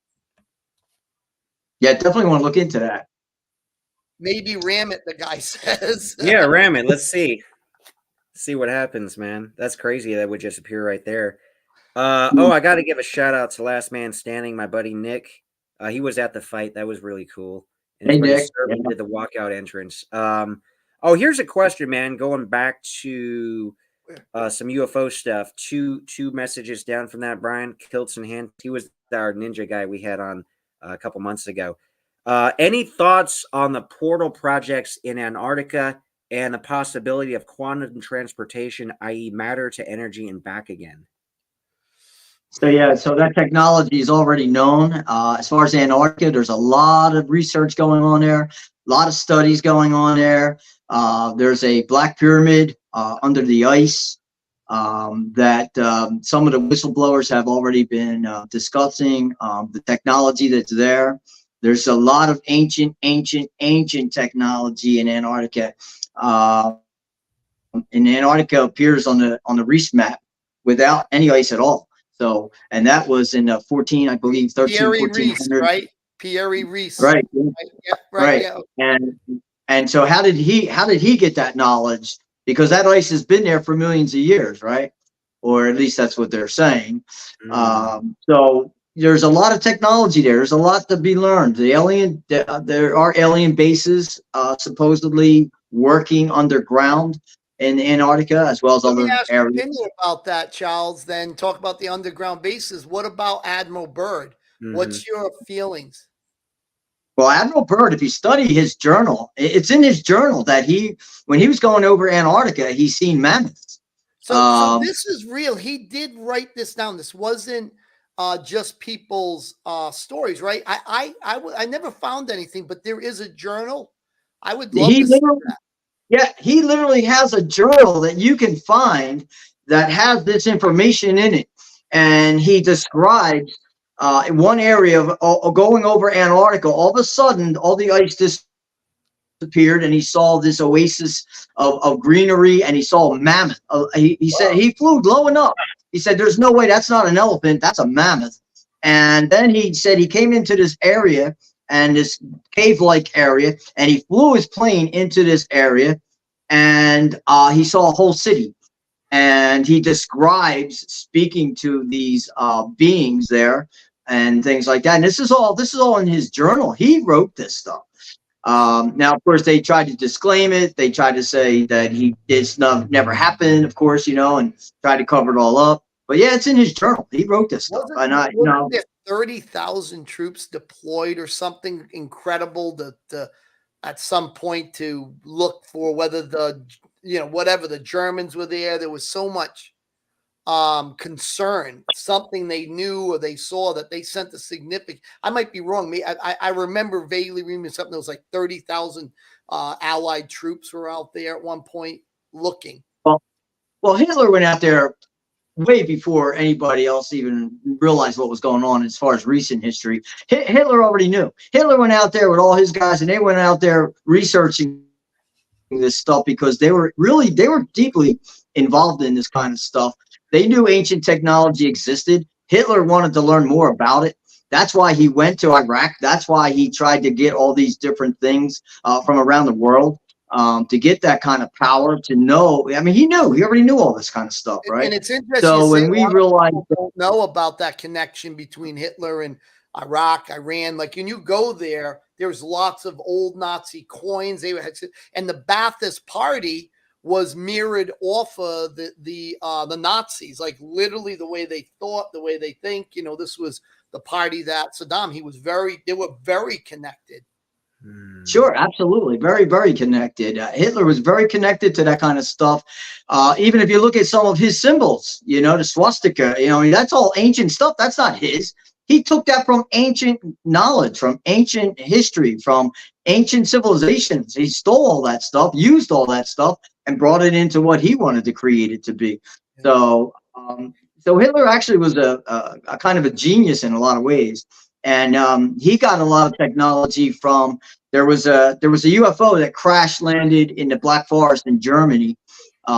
[SPEAKER 3] Yeah, definitely want to look into that.
[SPEAKER 1] Maybe ram it, the guy says.
[SPEAKER 2] Yeah, ram it. Let's see. See what happens, man. That's crazy. That would just appear right there. I got to give a shout out to Last Man Standing, my buddy Nick. He was at the fight. That was really cool. And
[SPEAKER 3] hey, Nick.
[SPEAKER 2] Did the walkout entrance. Here's a question, man. Going back to some UFO stuff. Two messages down from that. Brian Kiltz in hand. He was our ninja guy we had on a couple months ago. Any thoughts on the portal projects in Antarctica and the possibility of quantum transportation, i.e. matter to energy and back again?
[SPEAKER 3] So that technology is already known. As far as Antarctica, there's a lot of research going on there, a lot of studies going on there. There's a black pyramid under the ice that some of the whistleblowers have already been discussing the technology that's there. There's a lot of ancient technology in Antarctica. And Antarctica appears on the Reese map without any ice at all. So, and that was in 13, 1400.
[SPEAKER 1] Right? Pierre Reese.
[SPEAKER 3] Right.
[SPEAKER 1] Yeah, right. Yeah.
[SPEAKER 3] And so how did he get that knowledge? Because that ice has been there for millions of years, right? Or at least that's what they're saying. So there's a lot of technology there. There's a lot to be learned. There are alien bases supposedly working underground in Antarctica, as well as other areas.
[SPEAKER 1] Your opinion about that, Charles. Then talk about the underground bases. What about Admiral Byrd? What's your feelings?
[SPEAKER 3] Well, Admiral Byrd, if you study his journal, it's in his journal that when he was going over Antarctica, he seen mammoths.
[SPEAKER 1] So this is real. He did write this down. This wasn't just people's stories, right? I never found anything, but there is a journal. I would love
[SPEAKER 3] He
[SPEAKER 1] to see
[SPEAKER 3] literally,
[SPEAKER 1] that.
[SPEAKER 3] yeah, he literally has a journal that you can find that has this information in it, and he describes in one area of going over Antarctica. All of a sudden, all the ice disappeared, and he saw this oasis of greenery, and he saw a mammoth. He said he flew low enough. He said, "There's no way that's not an elephant. That's a mammoth." And then he said he came into this area and this cave-like area, and he flew his plane into this area, and he saw a whole city. And he describes speaking to these beings there and things like that. And this is all in his journal. He wrote this stuff. Now, of course, they tried to disclaim it. They tried to say that it's never happened, of course, and tried to cover it all up. But yeah, it's in his journal. He wrote this stuff.
[SPEAKER 1] Wasn't there 30,000 troops deployed or something incredible to at some point to look for whether whatever the Germans were there. There was so much concern, something they knew or they saw that they sent a significant. I might be wrong. I remember vaguely reading something that was like 30,000 Allied troops were out there at one point looking.
[SPEAKER 3] Well, Hitler went out there way before anybody else even realized what was going on as far as recent history. Hitler already knew. Hitler went out there with all his guys, and they went out there researching this stuff because they were deeply involved in this kind of stuff. They knew ancient technology existed. Hitler wanted to learn more about it. That's why he went to Iraq. That's why he tried to get all these different things from around the world. To get that kind of power, to know. I mean, he already knew all this kind of stuff, right?
[SPEAKER 1] And it's interesting.
[SPEAKER 3] So when we realized,
[SPEAKER 1] don't know about that connection between Hitler and Iraq, Iran, like when you go there, there's lots of old Nazi coins. And the Ba'athist Party was mirrored off of the Nazis, like literally the way they thought, the way they think. This was the party that Saddam. They were very connected.
[SPEAKER 3] Sure, absolutely. Very, very connected. Hitler was very connected to that kind of stuff. Even if you look at some of his symbols, the swastika, that's all ancient stuff. That's not his. He took that from ancient knowledge, from ancient history, from ancient civilizations. He stole all that stuff, used all that stuff, and brought it into what he wanted to create it to be. So Hitler actually was a kind of a genius in a lot of ways. And he got a lot of technology from. There was a UFO that crash landed in the Black Forest in Germany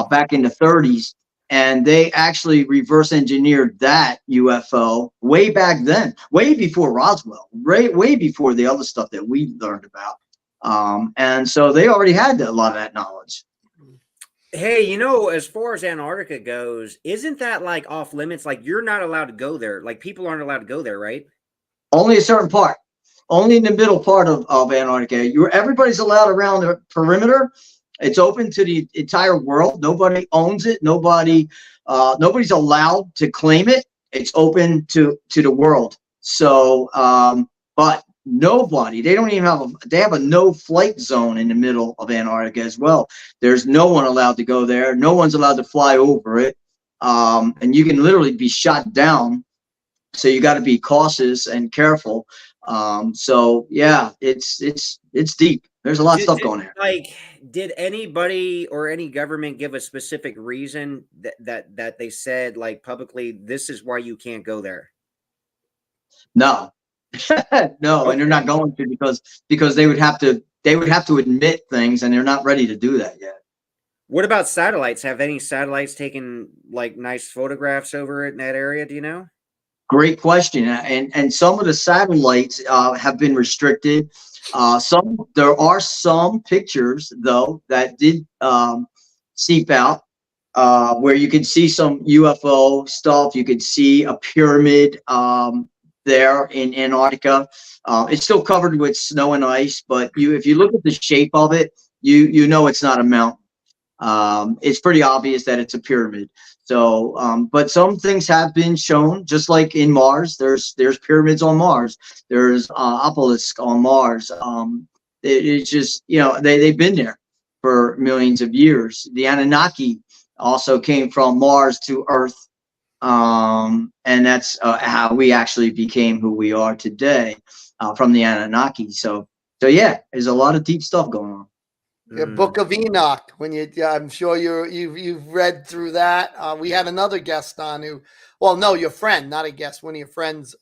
[SPEAKER 3] back in the 30s, and they actually reverse engineered that UFO way back then, way before Roswell, way before the other stuff that we learned about. And so they already had a lot of that knowledge.
[SPEAKER 2] Hey, as far as Antarctica goes, isn't that like off limits? Like you're not allowed to go there. Like people aren't allowed to go there, right?
[SPEAKER 3] Only a certain part, only in the middle part of Antarctica. Everybody's allowed around the perimeter. It's open to the entire world. Nobody owns it. Nobody's allowed to claim it. It's open to the world. So, but nobody, they don't even they have a no flight zone in the middle of Antarctica as well. There's no one allowed to go there. No one's allowed to fly over it. And you can literally be shot down. So you got to be cautious and careful. So yeah, it's deep. There's a lot of stuff going there.
[SPEAKER 2] Like, did anybody or any government give a specific reason that they said like publicly, this is why you can't go there?
[SPEAKER 3] No, no, and they're not going to because they would have to admit things, and they're not ready to do that yet.
[SPEAKER 2] What about satellites? Have any satellites taken like nice photographs over it in that area? Do you know?
[SPEAKER 3] Great question. And some of the satellites have been restricted. There are some pictures though that did seep out where you could see some UFO stuff. You could see a pyramid there in Antarctica. It's still covered with snow and ice, but if you look at the shape of it, you know it's not a mountain. It's pretty obvious that it's a pyramid. So, but some things have been shown, just like in Mars. There's pyramids on Mars. There's obelisks on Mars. It's just they've been there for millions of years. The Anunnaki also came from Mars to Earth, And that's how we actually became who we are today, from the Anunnaki. So yeah, there's a lot of deep stuff going on.
[SPEAKER 1] Yeah, Book of Enoch. When I'm sure you've read through that. We had another guest on who, well, no, your friend, not a guest. One of your friends,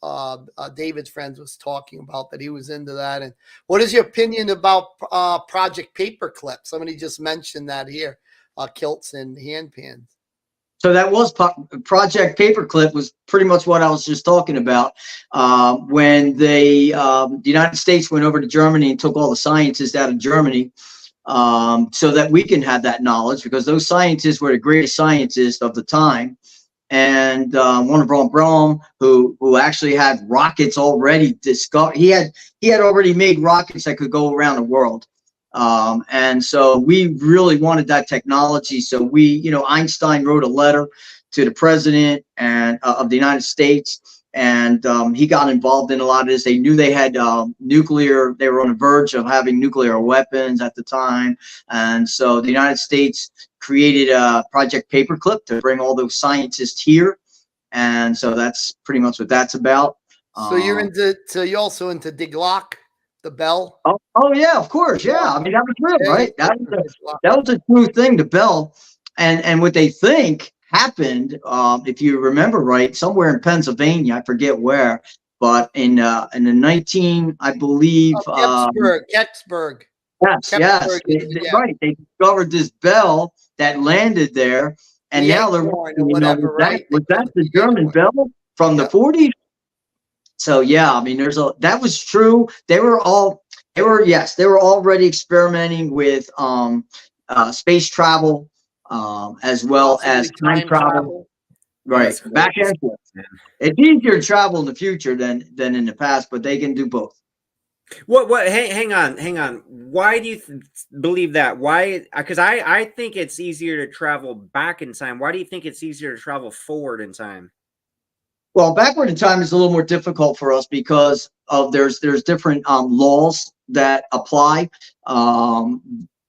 [SPEAKER 1] David's friends, was talking about that. He was into that. And what is your opinion about Project Paperclip? Somebody just mentioned that here, kilts and handpans.
[SPEAKER 3] So that was Project Paperclip was pretty much what I was just talking about. When the United States went over to Germany and took all the scientists out of Germany, so that we can have that knowledge, because those scientists were the greatest scientists of the time. And one of Braun, who actually had rockets already discovered. He had already made rockets that could go around the world. And so we really wanted that technology. So we, Einstein wrote a letter to the president and of the United States, and he got involved in a lot of this. They knew they had nuclear. They were on the verge of having nuclear weapons at the time, and so the United States created Project Paperclip to bring all those scientists here. And so that's pretty much what that's about.
[SPEAKER 1] So you're also into Diglock, the bell?
[SPEAKER 3] Oh yeah, of course. Yeah. I mean, that was real, right? That was a true thing, the bell. And what they think happened, if you remember right, somewhere in Pennsylvania, I forget where, but in the 19, I believe,
[SPEAKER 1] Gettysburg.
[SPEAKER 3] Yes, right. They discovered this bell that landed there, and now they're whatever, right? Was that the German bell from the 40s? So yeah, I mean, that was true. They were already experimenting with space travel, as well as time travel. Right, back and forth. It's easier to travel in the future than in the past, but they can do both.
[SPEAKER 2] What? Hang on. Why do you believe that? Why? Because I think it's easier to travel back in time. Why do you think it's easier to travel forward in time?
[SPEAKER 3] Well, backward in time is a little more difficult for us because of there's different laws that apply,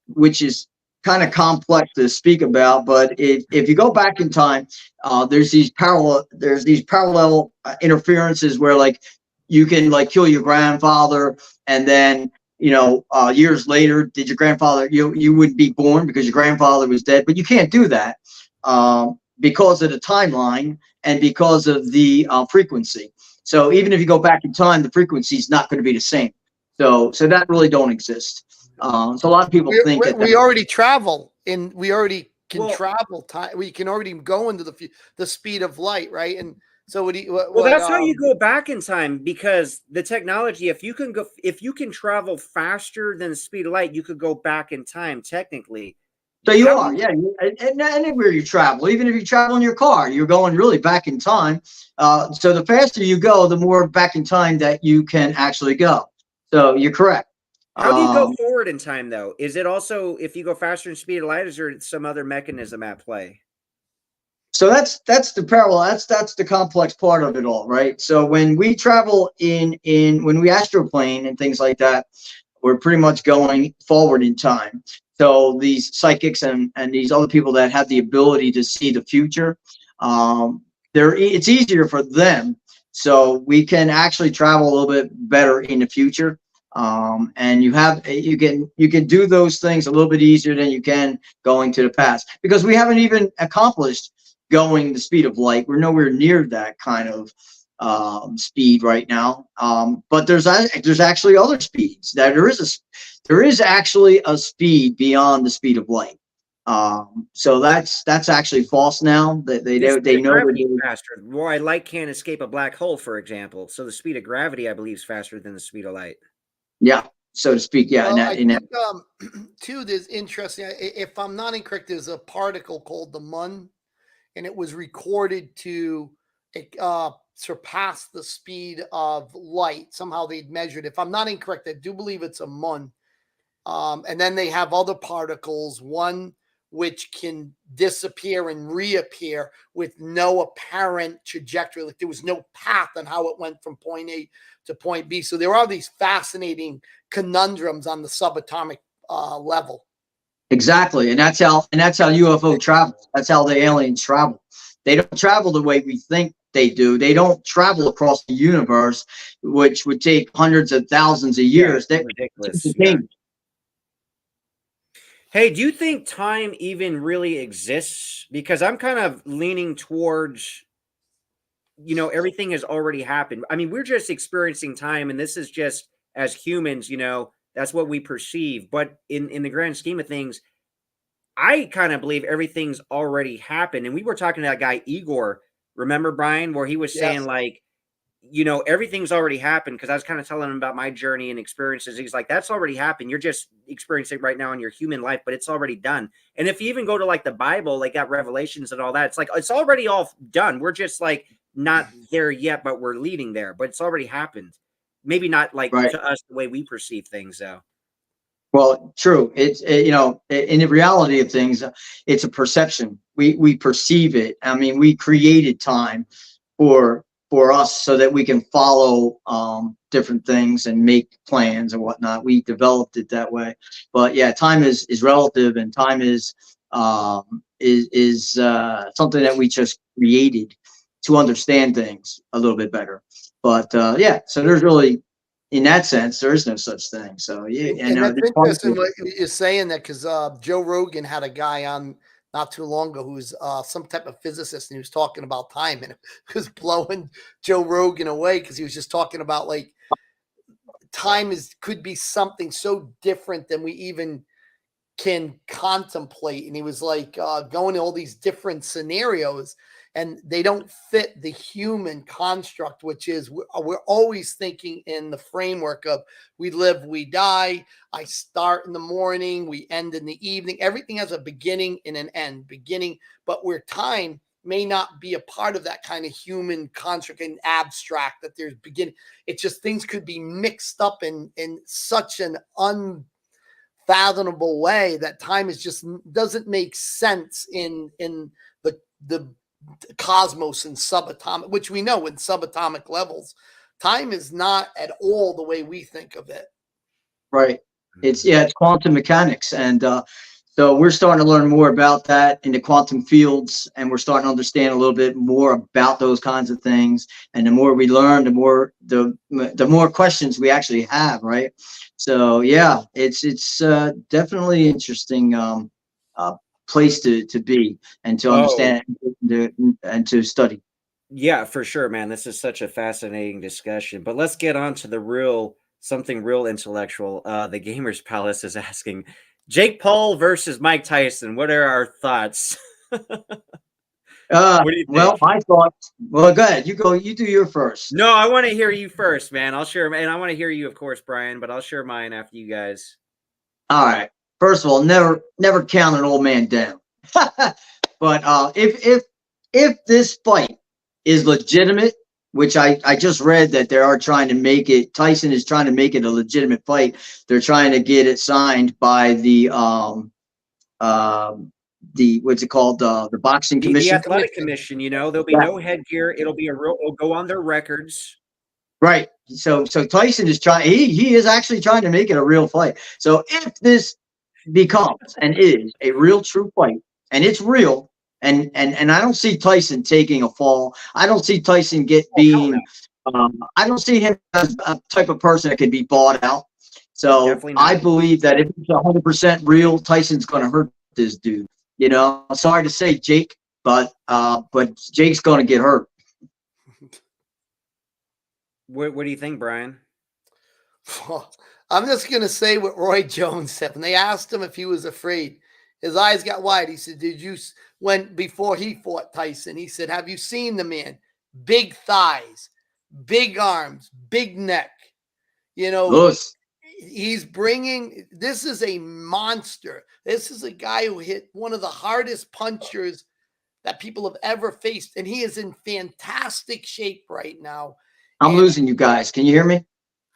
[SPEAKER 3] which is kind of complex to speak about. But if you go back in time, there's these parallel interferences where, like, you can, like, kill your grandfather, and then years later, did your grandfather, you wouldn't be born because your grandfather was dead. But you can't do that because of the timeline and because of the frequency. So even if you go back in time, the frequency is not going to be the same. So that really don't exist. So a lot of people think that
[SPEAKER 1] we already travel and we already can travel time. We can already go into the speed of light, right? And so
[SPEAKER 2] that's how you go back in time, because the technology, if you can travel faster than the speed of light, you could go back in time technically.
[SPEAKER 3] So you are, yeah. And anywhere you travel, even if you travel in your car, you're going really back in time. So the faster you go, the more back in time that you can actually go. So you're correct.
[SPEAKER 2] How do you go forward in time, though? Is it also, if you go faster than speed of light, is there some other mechanism at play?
[SPEAKER 3] So that's the parallel. That's the complex part of it all, right? So when we travel when we astroplane and things like that, we're pretty much going forward in time. So these psychics and these other people that have the ability to see the future, it's easier for them. So we can actually travel a little bit better in the future. And you can do those things a little bit easier than you can going to the past, because we haven't even accomplished going the speed of light. We're nowhere near that kind of speed right now. But there's actually other speeds. There is actually a speed beyond the speed of light. So that's actually false now. They know that
[SPEAKER 2] faster. Why light can't escape a black hole, for example. So the speed of gravity, I believe, is faster than the speed of light.
[SPEAKER 3] Yeah, so to speak. Yeah,
[SPEAKER 1] well, I think, too, there's interesting. If I'm not incorrect, there's a particle called the Mun, and it was recorded to surpass the speed of light. Somehow they'd measured. If I'm not incorrect, I do believe it's a Mun. And then they have other particles, one which can disappear and reappear with no apparent trajectory. Like there was no path on how it went from point A to point B. So there are these fascinating conundrums on the subatomic level.
[SPEAKER 3] Exactly, and that's how UFO travels. That's how the aliens travel. They don't travel the way we think they do. They don't travel across the universe, which would take hundreds of thousands of years.
[SPEAKER 2] Yeah,
[SPEAKER 3] That
[SPEAKER 2] ridiculous. Yeah. Hey, do you think time even really exists? Because I'm kind of leaning towards, everything has already happened. I mean, we're just experiencing time, and this is just as humans, that's what we perceive. But in the grand scheme of things, I kind of believe everything's already happened. And we were talking to that guy Igor, remember, Brian, where he was saying
[SPEAKER 1] Yes.
[SPEAKER 2] like, everything's already happened, because I was kind of telling him about my journey and experiences. He's like, that's already happened. You're just experiencing it right now in your human life, but it's already done. And if you even go to like the Bible, like got Revelations and all that, it's like, it's already all done. We're just like not there yet, but we're leading there, but it's already happened. Maybe not like
[SPEAKER 3] Right.
[SPEAKER 2] to us the way we perceive things though.
[SPEAKER 3] Well, true. It's in the reality of things, it's a perception. We perceive it. I mean, we created time for us so that we can follow different things and make plans and whatnot. We developed it that way. But yeah, time is relative, and time is something that we just created to understand things a little bit better. But yeah, so there's really, in that sense, there is no such thing. So yeah,
[SPEAKER 1] And that's interesting what you're saying, that because Joe Rogan had a guy on not too long ago who's some type of physicist, and he was talking about time, and it was blowing Joe Rogan away because he was just talking about like time could be something so different than we even can contemplate. And he was like going to all these different scenarios, and they don't fit the human construct, which is we're always thinking in the framework of we live, we die. I start in the morning, we end in the evening. Everything has a beginning and an end. But where time may not be a part of that kind of human construct and abstract, that there's beginning. It's just things could be mixed up in such an unfathomable way that time is just doesn't make sense in the cosmos and subatomic, which we know in subatomic levels, time is not at all the way we think of it.
[SPEAKER 3] Right. It's quantum mechanics, and so we're starting to learn more about that in the quantum fields, and we're starting to understand a little bit more about those kinds of things. And the more we learn, the more questions we actually have. Right. So yeah, it's definitely interesting place to be and to understand and to study.
[SPEAKER 2] Yeah, for sure, man. This is such a fascinating discussion. But let's get on to something real intellectual. The Gamers Palace is asking, Jake Paul versus Mike Tyson. What are our thoughts? What do you
[SPEAKER 3] Well,
[SPEAKER 2] think?
[SPEAKER 3] I thought, well, go ahead. You do your first.
[SPEAKER 2] No, I want to hear you first, man. I'll share, and I want to hear you, of course, Brian, but I'll share mine after you guys.
[SPEAKER 3] All right. First of all, never count an old man down. But if this fight is legitimate, which I just read that they are trying to make it, Tyson is trying to make it a legitimate fight. They're trying to get it signed by the what's it called, the boxing
[SPEAKER 2] The
[SPEAKER 3] commission.
[SPEAKER 2] athletic commission, there'll be no headgear. It'll go on their records.
[SPEAKER 3] Right. So Tyson is trying. He is actually trying to make it a real fight. So if this becomes and is a real true fight, and it's real, and I don't see Tyson taking a fall. I don't see Tyson being. I don't see him as a type of person that can be bought out. So I believe that if it's 100% real, Tyson's going to hurt this dude. Sorry to say, Jake, but Jake's going to get hurt.
[SPEAKER 2] What do you think, Brian?
[SPEAKER 1] I'm just going to say what Roy Jones said. When they asked him if he was afraid, his eyes got wide. He said, before he fought Tyson, he said, have you seen the man? Big thighs, big arms, big neck. He's this is a monster. This is a guy who hit one of the hardest punchers that people have ever faced. And he is in fantastic shape right now.
[SPEAKER 3] I'm losing you guys. Can you hear me?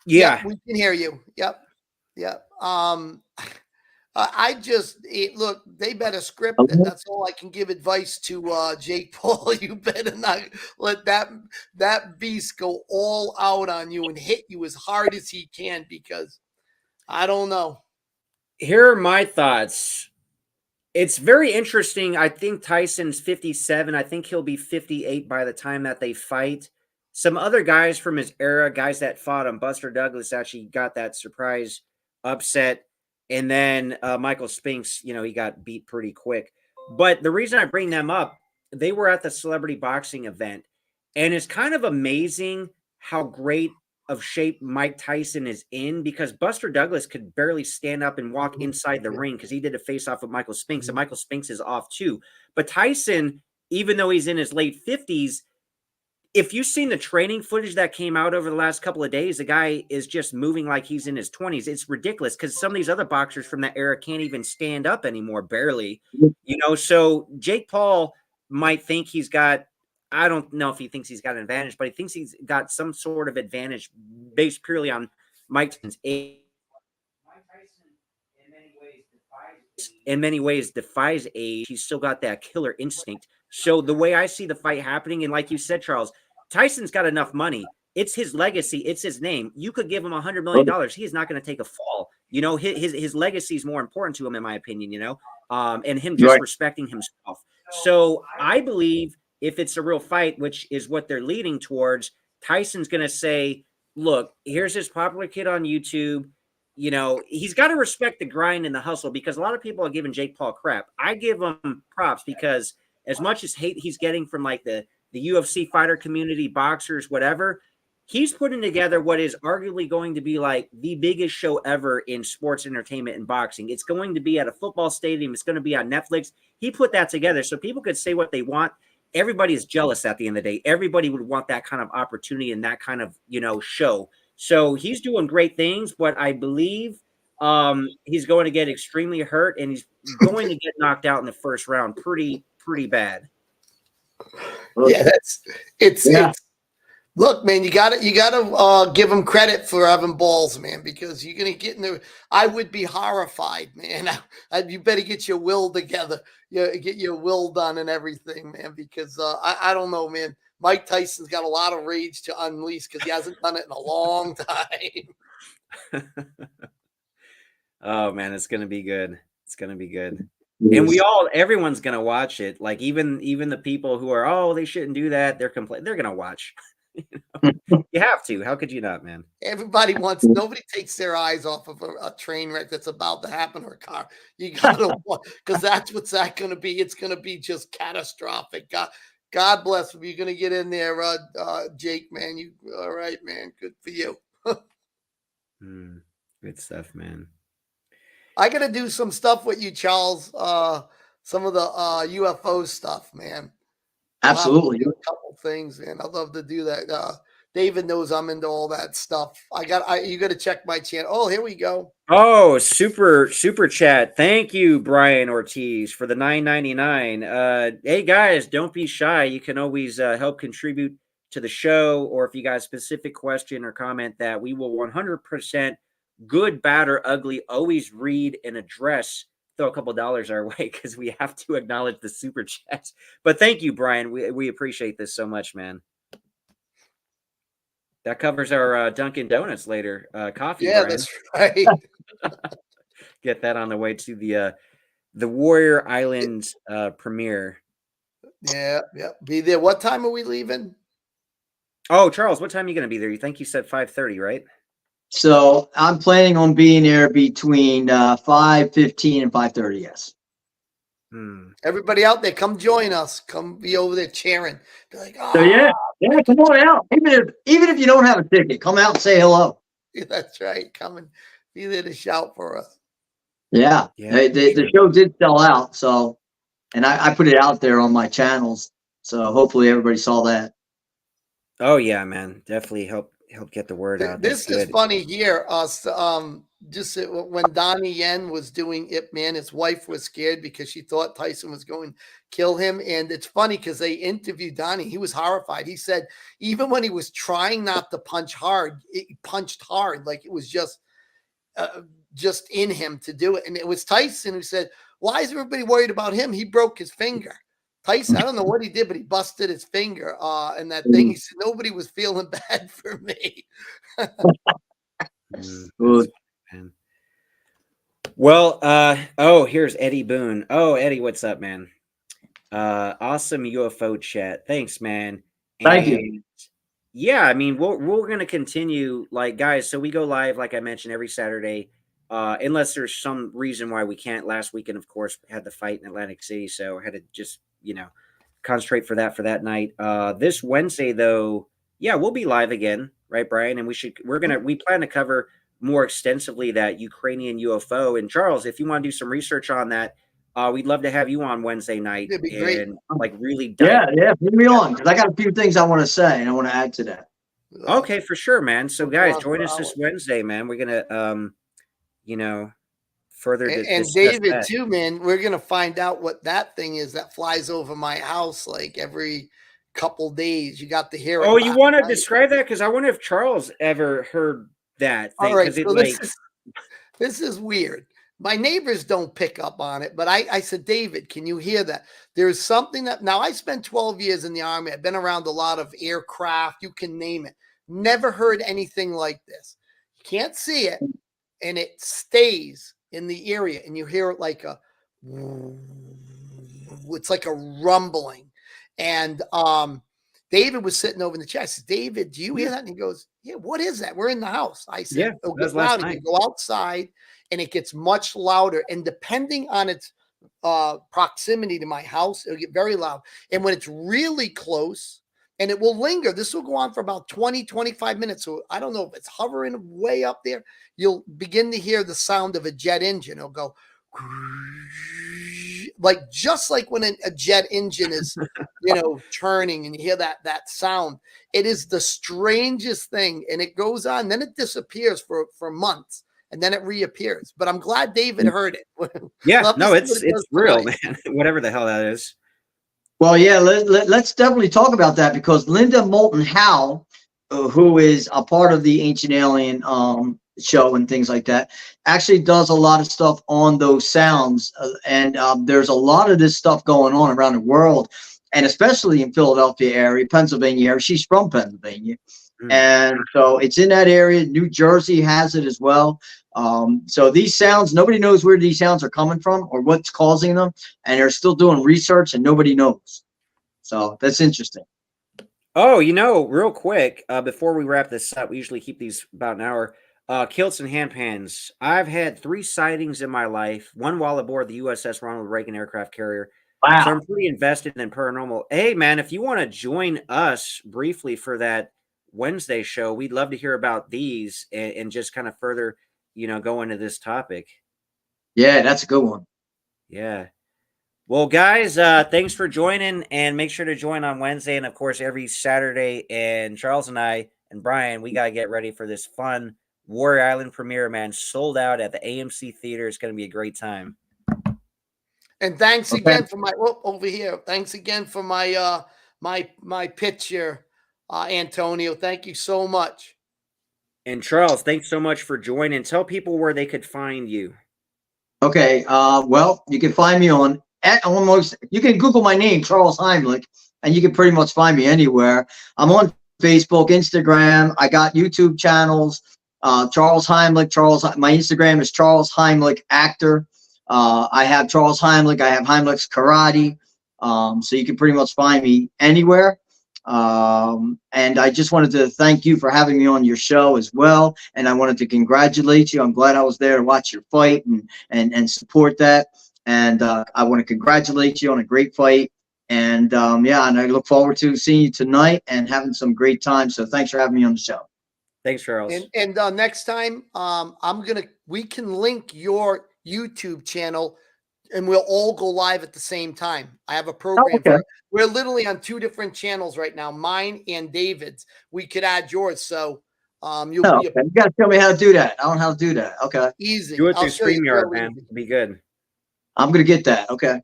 [SPEAKER 2] Yeah,
[SPEAKER 1] we can hear you. Yep. Look, they better script it. That's all I can give advice to Jake Paul. You better not let that beast go all out on you and hit you as hard as he can, because I don't know.
[SPEAKER 2] Here are my thoughts. It's very interesting. I think Tyson's 57. I think he'll be 58 by the time that they fight. Some other guys from his era, guys that fought him, Buster Douglas actually got that surprise upset. And then Michael Spinks, you know, he got beat pretty quick. But the reason I bring them up, they were at the celebrity boxing event. And it's kind of amazing how great of shape Mike Tyson is in, because Buster Douglas could barely stand up and walk inside the ring because he did a face off with Michael Spinks, and Michael Spinks is off too. But Tyson, even though he's in his late 50s, if you've seen the training footage that came out over the last couple of days, the guy is just moving like he's in his 20s. It's ridiculous because some of these other boxers from that era can't even stand up anymore, barely. You know, so Jake Paul might think he's got, I don't know if he thinks he's got an advantage, but he thinks he's got some sort of advantage based purely on Mike Tyson's age. Mike Tyson, in many ways, defies age. He's still got that killer instinct. So the way I see the fight happening, and like you said, Charles, Tyson's got enough money. It's his legacy. It's his name. You could give him $100 million. He is not going to take a fall. You know, his legacy is more important to him, in my opinion, you know, and him just respecting himself. So I believe if it's a real fight, which is what they're leading towards, Tyson's going to say, look, here's this popular kid on YouTube. You know, he's got to respect the grind and the hustle, because a lot of people are giving Jake Paul crap. I give him props because as much as hate he's getting from like the UFC fighter community, boxers, whatever, he's putting together what is arguably going to be like the biggest show ever in sports entertainment and boxing. It's going to be at a football stadium. It's going to be on Netflix. He put that together so people could say what they want. Everybody is jealous at the end of the day. Everybody would want that kind of opportunity and that kind of, you know, show. So he's doing great things, but I believe he's going to get extremely hurt, and he's going to get knocked out in the first round pretty bad.
[SPEAKER 1] Yeah, it's look, man, you gotta give him credit for having balls, man, because you're gonna get in there. I would be horrified, man. You better get your will together. Get your will done and everything, man, because I don't know, man. Mike Tyson's got a lot of rage to unleash because he hasn't done it in a long time.
[SPEAKER 2] Oh man, it's gonna be good. It's gonna be good. And everyone's gonna watch it. Like even the people who are, oh, they shouldn't do that, they're gonna watch. You have to. How could you not, man?
[SPEAKER 1] Everybody wants. Nobody takes their eyes off of a train wreck that's about to happen or a car. You gotta, because that's what's that going to be. It's going to be just catastrophic. God bless him. You're going to get in there, Jake, man. You all right, man? Good for you.
[SPEAKER 2] Good stuff, man.
[SPEAKER 1] I got to do some stuff with you, Charles. Some of the UFO stuff, man.
[SPEAKER 3] Absolutely.
[SPEAKER 1] A couple things, man. I'd love to do that. David knows I'm into all that stuff. You got to check my channel. Oh, here we go.
[SPEAKER 2] Oh, super chat. Thank you, Brian Ortiz, for the $9.99. Hey guys, don't be shy. You can always help contribute to the show, or if you got a specific question or comment that we will 100%, good, bad, or ugly, always read and address. Throw a couple dollars our way because we have to acknowledge the super chats. But thank you, Brian. We appreciate this so much, man. That covers our Dunkin' Donuts later. Coffee,
[SPEAKER 1] yeah,
[SPEAKER 2] Brian.
[SPEAKER 1] That's right.
[SPEAKER 2] Get that on the way to the Warrior Island premiere.
[SPEAKER 1] Yeah. Be there. What time are we leaving?
[SPEAKER 2] Oh, Charles, what time are you going to be there? You think you said 5:30, right?
[SPEAKER 3] So I'm planning on being there between 5:15 and 5:30. Yes.
[SPEAKER 1] Everybody out there, come join us. Come be over there cheering. Be like, oh.
[SPEAKER 3] So yeah, come on out. Even if you don't have a ticket, come out and say hello.
[SPEAKER 1] Yeah, that's right. Come and be there to shout for us.
[SPEAKER 3] Yeah. The show did sell out. So, and I put it out there on my channels. So hopefully everybody saw that.
[SPEAKER 2] Oh yeah, man. Definitely help get the word out.
[SPEAKER 1] This is funny here. Just when Donnie Yen was doing Ip Man, his wife was scared because she thought Tyson was going to kill him. And it's funny because they interviewed Donnie. He was horrified. He said even when he was trying not to punch hard, he punched hard. Like it was just in him to do it. And it was Tyson who said, why is everybody worried about him? He broke his finger. Tyson, I don't know what he did, but he busted his finger and that thing. He said nobody was feeling bad for me.
[SPEAKER 2] Well, oh, here's Eddie Boone. Oh, Eddie, what's up, man? Awesome UFO chat. Thanks, man.
[SPEAKER 3] Thank you.
[SPEAKER 2] And yeah, I mean, we're gonna continue, like, guys. So we go live, like I mentioned, every Saturday, unless there's some reason why we can't. Last weekend, of course, had the fight in Atlantic City, so I had to just concentrate for that night. This Wednesday, though, yeah, we'll be live again, right, Brian? And we plan to cover more extensively that Ukrainian UFO. And Charles, if you want to do some research on that, we'd love to have you on Wednesday night
[SPEAKER 1] It'd be great.
[SPEAKER 2] and like really
[SPEAKER 3] Yeah,
[SPEAKER 2] dive.
[SPEAKER 3] yeah, bring me on because I got a few things I want to say and I want to add to that.
[SPEAKER 2] Okay, for sure, man. So
[SPEAKER 1] We'll go
[SPEAKER 2] guys,
[SPEAKER 1] on
[SPEAKER 2] join
[SPEAKER 1] for
[SPEAKER 2] us this
[SPEAKER 1] hours.
[SPEAKER 2] Wednesday, man. We're gonna you know, further
[SPEAKER 1] And
[SPEAKER 2] discuss
[SPEAKER 1] David
[SPEAKER 2] that.
[SPEAKER 1] too, man. We're gonna find out what that thing is that flies over my house like every couple days. You got to hear it
[SPEAKER 2] Oh, you
[SPEAKER 1] last
[SPEAKER 2] want to
[SPEAKER 1] night.
[SPEAKER 2] describe that? Because I wonder if Charles ever heard that
[SPEAKER 1] All
[SPEAKER 2] thing.
[SPEAKER 1] right,
[SPEAKER 2] Because it
[SPEAKER 1] so
[SPEAKER 2] like,
[SPEAKER 1] this is weird. My neighbors don't pick up on it, but I said, David, can you hear that? There's something that now I spent 12 years in the Army. I've been around a lot of aircraft, you can name it. Never heard anything like this. You can't see it, and it stays in the area, and you hear it like it's like a rumbling. And David was sitting over in the chair. I said, David, do you hear that? And he goes, yeah, what is that? We're in the house. I
[SPEAKER 2] yeah,
[SPEAKER 1] said, it'll
[SPEAKER 2] that was
[SPEAKER 1] get
[SPEAKER 2] last
[SPEAKER 1] louder.
[SPEAKER 2] night.
[SPEAKER 1] You go outside and it gets much louder. And depending on its proximity to my house, it'll get very loud. And when it's really close, and it will linger, this will go on for about 20, 25 minutes. So I don't know if it's hovering way up there. You'll begin to hear the sound of a jet engine. It'll go like just like when a jet engine is turning, and you hear that sound. It is the strangest thing, and it goes on, then it disappears for months, and then it reappears. But I'm glad David heard it.
[SPEAKER 2] Yeah,
[SPEAKER 1] Love to
[SPEAKER 2] no,
[SPEAKER 1] see what
[SPEAKER 2] it's
[SPEAKER 1] it does
[SPEAKER 2] real,
[SPEAKER 1] tonight.
[SPEAKER 2] man. Whatever the hell that is.
[SPEAKER 3] Well, yeah, let's definitely talk about that because Linda Moulton Howe, who is a part of the Ancient Alien show and things like that, actually does a lot of stuff on those sounds. And there's a lot of this stuff going on around the world, and especially in Philadelphia area, Pennsylvania area. She's from Pennsylvania. And so it's in that area. New Jersey has it as well. So these sounds, nobody knows where these sounds are coming from or what's causing them. And they're still doing research and nobody knows. So that's interesting.
[SPEAKER 2] Oh, real quick, before we wrap this up, we usually keep these about an hour. Kilts and handpans. I've had 3 sightings in my life, one while aboard the USS Ronald Reagan aircraft carrier.
[SPEAKER 3] Wow.
[SPEAKER 2] So I'm pretty invested in paranormal. Hey, man, if you want to join us briefly for that Wednesday show, we'd love to hear about these and just kind of further, go into this topic.
[SPEAKER 3] Yeah, that's a good one.
[SPEAKER 2] Yeah. Well, guys, thanks for joining, and make sure to join on Wednesday and, of course, every Saturday. And Charles and I and Brian, we got to get ready for this fun Warrior Island premiere, man. Sold out at the AMC Theater. It's going to be a great time.
[SPEAKER 1] And thanks again for my over here. Thanks again for my my picture, Antonio. Thank you so much.
[SPEAKER 2] And Charles, thanks so much for joining. Tell people where they could find you.
[SPEAKER 3] Okay. Well, you can find me on you can Google my name, Charles Heimlich, and you can pretty much find me anywhere. I'm on Facebook, Instagram. I got YouTube channels. Charles Heimlich. My Instagram is Charles Heimlich Actor. I have Charles Heimlich. I have Heimlich's Karate. So you can pretty much find me anywhere. And I just wanted to thank you for having me on your show as well. And I wanted to congratulate you. I'm glad I was there to watch your fight and support that. And I want to congratulate you on a great fight. And yeah, and I look forward to seeing you tonight and having some great time. So thanks for having me on the show.
[SPEAKER 2] Thanks, Charles.
[SPEAKER 1] And next time, we can link your YouTube channel, and we'll all go live at the same time. I have a program for it. We're literally on 2 different channels right now, mine and David's. We could add yours, so you
[SPEAKER 3] gotta tell me how to do that. I don't know how to do that. Okay,
[SPEAKER 1] easy.
[SPEAKER 2] Do it through StreamYard, man. It'll be good.
[SPEAKER 3] I'm gonna get that. Okay.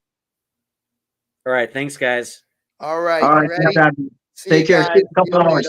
[SPEAKER 2] All right. Thanks, guys.
[SPEAKER 1] All right.
[SPEAKER 3] All right.
[SPEAKER 1] Ready?
[SPEAKER 3] Take care. See you in a couple hours.